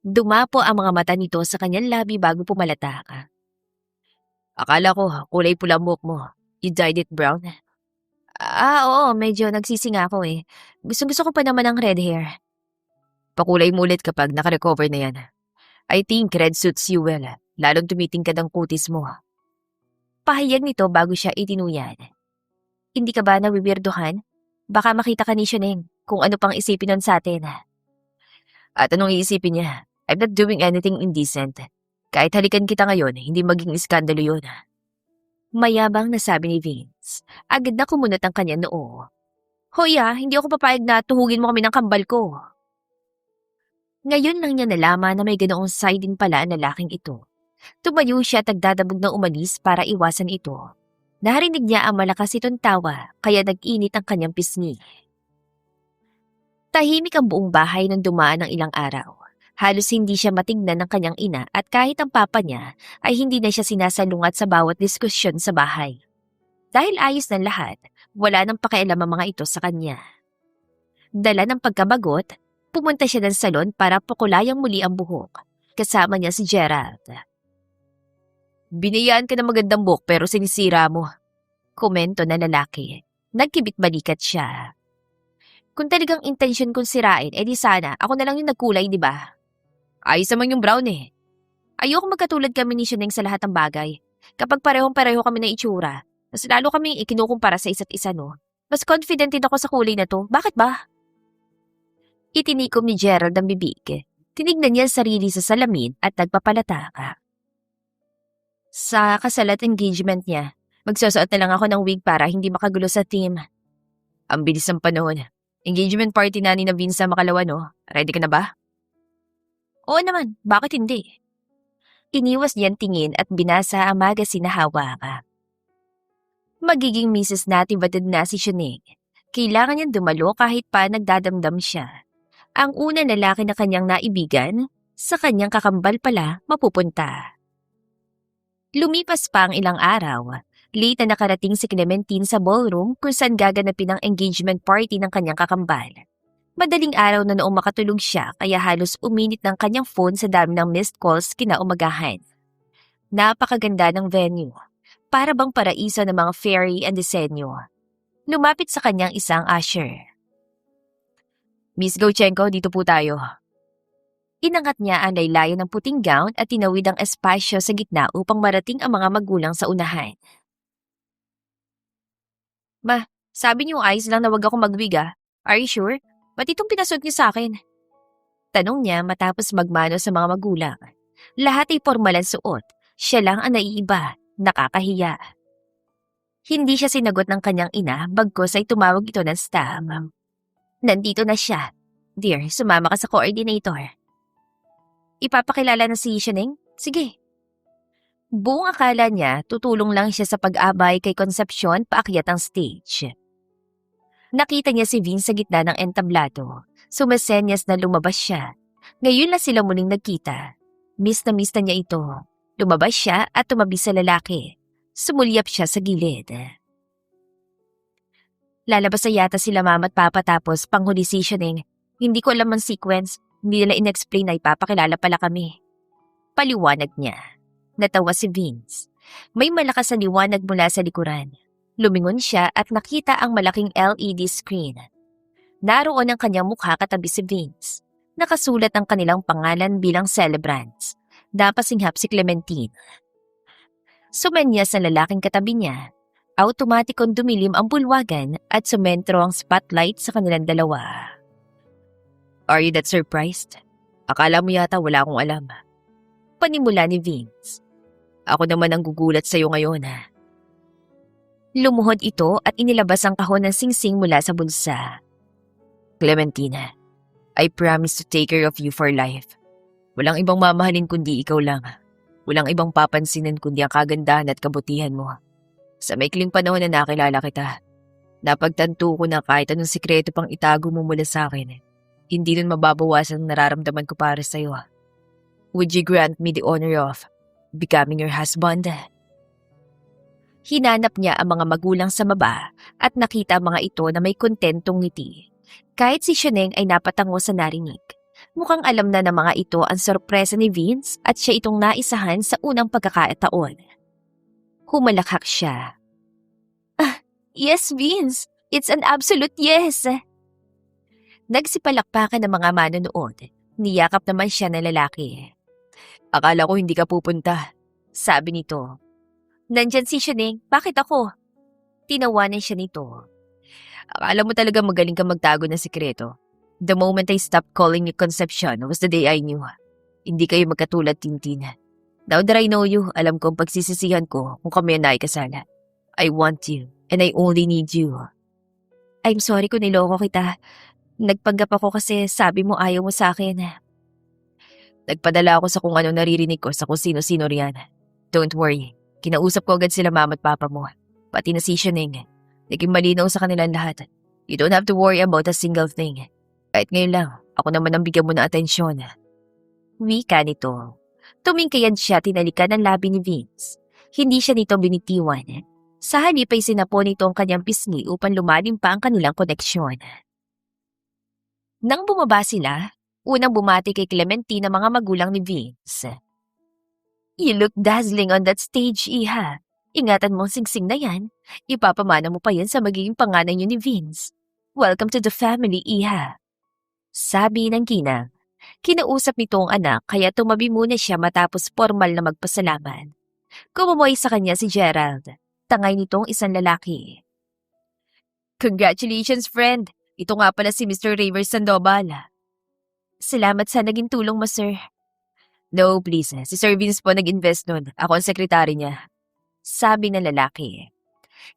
S2: Dumapo ang mga mata nito sa kanyang labi bago pumalatak.
S1: Akala ko kulay pula buhok mo. You dyed it brown?
S2: Oo, medyo nagsisinga ako eh. Gusto ko pa naman ng red hair.
S1: Pakulay mo ulit kapag nakarecover na yan. I think red suits you well. Lalong tumitingkad ang kutis mo.
S2: Pahayag nito bago siya itinuyan. Hindi ka ba nawiwirduhan? Baka makita ka ni Shuneng kung ano pang isipin nun sa atin.
S1: At anong iisipin niya? I'm not doing anything indecent. Kahit halikan kita ngayon, hindi maging iskandalo yun.
S2: Mayabang na sabi ni Vince. Agad na kumunot ang kanya noo. Hoy hindi ako papayag na tuhugin mo kami ng kambal ko. Ngayon lang niya nalaman na may ganoong side din pala ang lalaking ito. Tumayo siya at nagdadabog na umalis para iwasan ito. Narinig niya ang malakas itong tawa kaya nag-init ang kanyang pisngi. Tahimik ang buong bahay nang dumaan ng ilang araw. Halos hindi siya matingnan ng kanyang ina at kahit ang papa niya ay hindi na siya sinasalungat sa bawat diskusyon sa bahay. Dahil ayos ng lahat, wala nang pakialam ang mga ito sa kanya. Dala ng pagkabagot, pumunta siya ng salon para pukulayang muli ang buhok. Kasama niya si Gerald.
S1: Binayaan ka ng magandang buhok pero sinisira mo.
S2: Komento na lalaki. Nagkibit balikat siya. Kung talagang intensyon kong sirain, edi sana ako na lang yung nagkulay, di ba?
S1: Ayos naman yung brown eh.
S2: Ayoko magkatulad kami ni Shuneng sa lahat ng bagay. Kapag parehong-pareho kami ng itsura, mas lalo kaming ikinukumpara sa isa't isa, no? Mas confident din ako sa kulay na to. Bakit ba? Itinikom ni Gerald ang bibig. Tinignan niya ang sarili sa salamin at nagpapalataka. Sa kasal at engagement niya, magsusuot na lang ako ng wig para hindi makagulo sa team.
S1: Ang bilis ng panahon. Engagement party na ni na Vince sa Makalawa, no? Ready ka na ba?
S2: Oo naman, bakit hindi? Iniwas niyan tingin at binasa ang magazine na hawak. Magiging Mrs. Natividad na si Shuneng. Kailangan niyang dumalo kahit pa nagdadamdam siya. Ang unang lalaki na kanyang naibigan, sa kanyang kakambal pala mapupunta. Lumipas pa ang ilang araw. Late na nakarating si Clementine sa ballroom kung saan gaganapin ang engagement party ng kanyang kakambal. Madaling araw na noong makatulog siya kaya halos uminit ng kanyang phone sa dami ng missed calls kinaumagahan. Napakaganda ng venue. Para bang paraiso ng mga fairy and disenyo. Lumapit sa kanyang isang usher.
S1: Miss Gochenko, dito po tayo.
S2: Inangat niya ang laylayan ng puting gown at tinawid ang espasyo sa gitna upang marating ang mga magulang sa unahan. Ma, sabi niyo ayos lang na wag ako mag-wig ah. Are you sure? Ba't itong pinasuot niyo sa akin? Tanong niya matapos magmano sa mga magulang. Lahat ay formal ang suot. Siya lang ang naiiba, nakakahiya. Hindi siya sinagot ng kanyang ina bagkus ay tumawag ito ng staff. Nandito na siya. Dear, sumama ka sa coordinator. Ipapakilala na si Shuneng? Sige. Buong akala niya tutulong lang siya sa pag-abay kay Concepcion paakyat ang stage. Nakita niya si Vince sa gitna ng entablado. Sumasenyas na lumabas siya. Ngayon na sila muling nagkita. Miss na niya ito. Lumabas siya at tumabi sa lalaki. Sumulyap siya sa gilid. Lalabas na yata sila mama at papa tapos panghuli si Shuneng. Hindi ko alam ang sequence. Hindi nila in-explain na ipapakilala pala kami. Paliwanag niya. Natawa si Vince. May malakas na liwanag mula sa likuran. Lumingon siya at nakita ang malaking LED screen. Naroon ang kanyang mukha katabi si Vince. Nakasulat ang kanilang pangalan bilang celebrants. Napasinghap si Clementine. Sumenyas ang lalaking katabi niya. Automatikong dumilim ang bulwagan at sumentro ang spotlight sa kanilang dalawa.
S1: Are you that surprised? Akala mo yata wala akong alam.
S2: Panimula ni Vince.
S1: Ako naman ang gugulat sa'yo ngayon ha.
S2: Lumuhod ito at inilabas ang kahon ng singsing mula sa bulsa.
S1: Clementina, I promise to take care of you for life. Walang ibang mamahalin kundi ikaw lang. Walang ibang papansinin kundi ang kagandahan at kabutihan mo. Sa maikling panahon na nakilala kita, napagtanto ko na kahit anong sikreto pang itago mo mula sa akin, hindi nun mababawasan ang nararamdaman ko para sa'yo. Would you grant me the honor of becoming your husband?
S2: Hinanap niya ang mga magulang sa baba at nakita ang mga ito na may kontentong ngiti. Kahit si Shuneng ay napatango sa narinig. Mukhang alam na ng mga ito ang sorpresa ni Vince at siya itong naisahan sa unang pagkakataon. Humalakhak siya. Yes, Vince. It's an absolute yes. Nagsipalakpakan ng mga manonood. Niyakap naman siya ng lalaki.
S1: Akala ko hindi ka pupunta.
S2: Sabi nito. Nandyan si Shuneng, bakit ako? Tinawanan siya nito.
S1: Akala mo talaga magaling ka magtago ng sikreto. The moment I stopped calling you Concepcion was the day I knew. Hindi kayo magkatulad, Tintin. Now that I know you, alam kong pagsisisihan ko kung kami ang nakikasala. I want you, and I only need you.
S2: I'm sorry kung niloko kita. Nagpanggap ako kasi sabi mo ayaw mo sa akin.
S1: Nagpadala ako sa kung ano naririnig ko sa kung sino-sino riyan. Don't worry, kinausap ko agad sila mama at papa mo. Pati na si Shuneng. Naging malinaw sa kanilang lahat. You don't have to worry about a single thing. Kahit ngayon lang, ako naman ang bigyan mo ng atensyon.
S2: Wika nito. Tumingkayan siya tinalikan ng labi ni Vince. Hindi siya nito binitiwan. Sa halip ay sinapo nito ang kanyang pisngi upang lumalim pa ang kanilang koneksyon. Nang bumaba sila, unang bumati kay Clementine ang mga magulang ni Vince. You look dazzling on that stage, Iha. Ingatan mo singsing na yan. Ipapamana mo pa yan sa magiging panganay niyo ni Vince. Welcome to the family, Iha. Sabi ng ginang. Kinausap nito ang anak kaya tumabi muna siya matapos formal na magpasalamat. Kumumoy sa kanya si Gerald. Tangay nitong isang lalaki.
S1: Congratulations, friend. Ito nga pala si Mr. Rivers Sandoval.
S2: Salamat sa naging tulong mo, sir.
S1: No, please. Si Sir Vince po nag-invest nun. Ako ang sekretary niya.
S2: Sabi ng lalaki.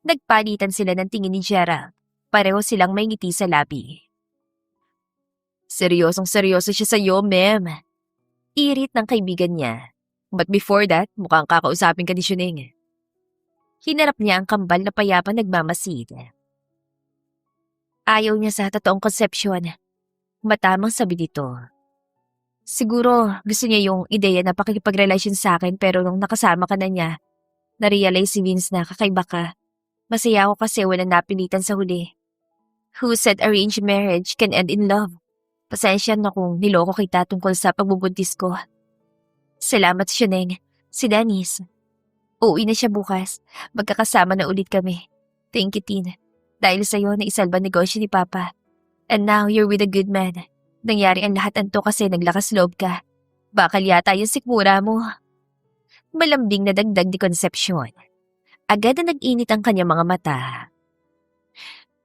S2: Nagpalitan sila ng tingin ni Gerald. Pareho silang may ngiti sa labi.
S1: Seryosong-seryoso siya sa iyo, ma'am.
S2: Irit ng kaibigan niya.
S1: But before that, mukhang kakausapin ka ni Shuneng.
S2: Hinarap niya ang kambal na payapa nagmamasid. Ayaw niya sa totoong konsepsyon. Matamang sabi dito. Siguro gusto niya yung ideya na pakikipagrelasyon sa akin pero nung nakasama ka na niya, narealize si Vince na kakaiba ka. Masaya ako kasi walang napilitan sa huli. Who said arranged marriage can end in love? Pasensya na kung niloko kita tungkol sa pagbubuntis ko. Salamat, Shuneng. Si Dennis. Uuwi na siya bukas. Magkakasama na ulit kami. Thank you, Tin. Dahil sa'yo na isalba negosyo ni Papa. And now you're with a good man. Nangyari ang lahat anto kasi naglakas loob ka. Bakal yata yung sikmura mo. Malambing na dagdag ni Concepcion. Agad na nag-init ang kanyang mga mata.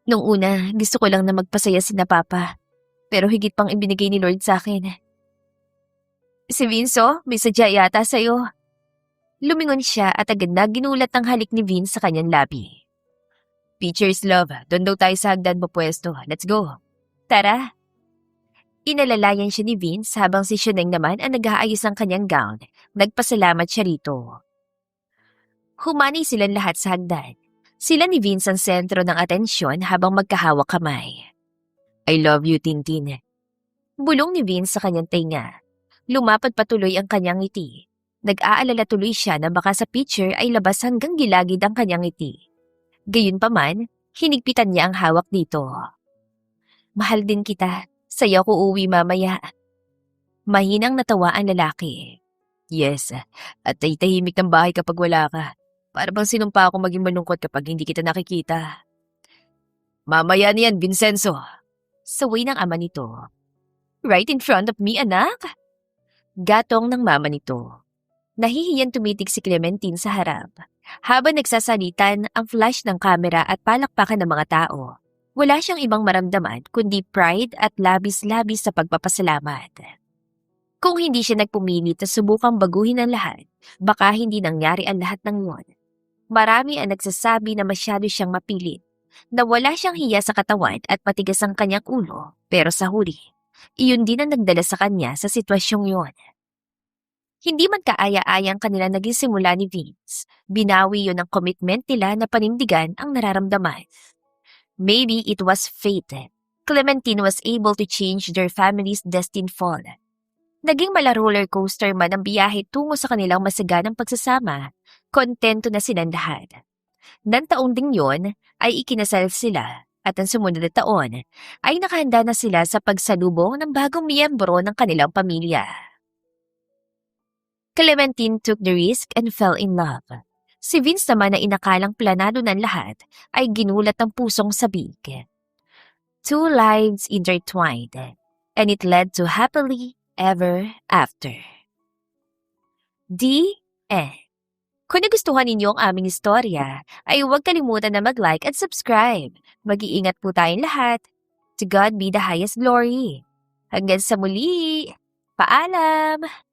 S2: Nung una, gusto ko lang na magpasaya sina Papa. Pero higit pang ibinigay ni Lord sa akin. Si Vince, may sadya yata sa'yo. Lumingon siya at agad na ginulat ang halik ni Vince sa kanyang labi.
S1: Pictures, love. Doon daw tayo sa hagdan mapwesto. Let's go.
S2: Tara. Inalalayan siya ni Vince habang si Shuneng naman ang nag-aayos ng kanyang gown. Nagpasalamat siya rito. Humani silang lahat sa hagdan. Sila ni Vince ang sentro ng atensyon habang magkahawak kamay.
S1: I love you, Tintin.
S2: Bulong ni Vince sa kanyang tenga. Lumapad patuloy ang kanyang ngiti. Nag-aalala tuloy siya na baka sa picture ay labas hanggang gilagid ang kanyang ngiti. Gayunpaman, hinigpitan niya ang hawak dito. Mahal din kita. Sa'yo ko uwi mamaya. Mahinang natawa ang lalaki.
S1: Yes, at ay tahimik ng bahay kapag wala ka. Para bang sinumpa ako maging malungkot kapag hindi kita nakikita. Mamaya niyan, Vincenzo.
S2: Saway ng ama nito. Right in front of me, anak? Gatong ng mama nito. Nahihiyan tumitig si Clementine sa harap. Habang nagsasalitan ang flash ng kamera at palakpakan ng mga tao, wala siyang ibang maramdaman kundi pride at labis-labis sa pagpapasalamat. Kung hindi siya nagpumilit na subukang baguhin ang lahat, baka hindi nangyari ang lahat ng yun. Marami ang nagsasabi na masyado siyang mapilit, na wala siyang hiya sa katawan at matigas ang kanyang ulo, pero sa huli, iyon din ang nagdala sa kanya sa sitwasyong yun. Hindi man kaaya-aya ang kanila naging simula ni Vince, binawi yun ang commitment nila na panindigan ang nararamdaman. Maybe it was fate. Clementine was able to change their family's destined fall. Naging mala roller coaster man ang biyahe tungo sa kanilang masaganang pagsasama, kontento na silang lahat. Nang taong ding yun ay ikinasal sila at ang sumunod na taon ay nakahanda na sila sa pagsalubong ng bagong miyembro ng kanilang pamilya. Clementine took the risk and fell in love. Si Vince naman na inakalang planado ng lahat ay ginulat ng pusong sabik. Two lives intertwined, and it led to happily ever after. The end. Kung nagustuhan ninyo ang aming istorya, ay huwag kalimutan na mag-like at subscribe. Mag-iingat po tayong lahat. To God be the highest glory. Hanggang sa muli. Paalam!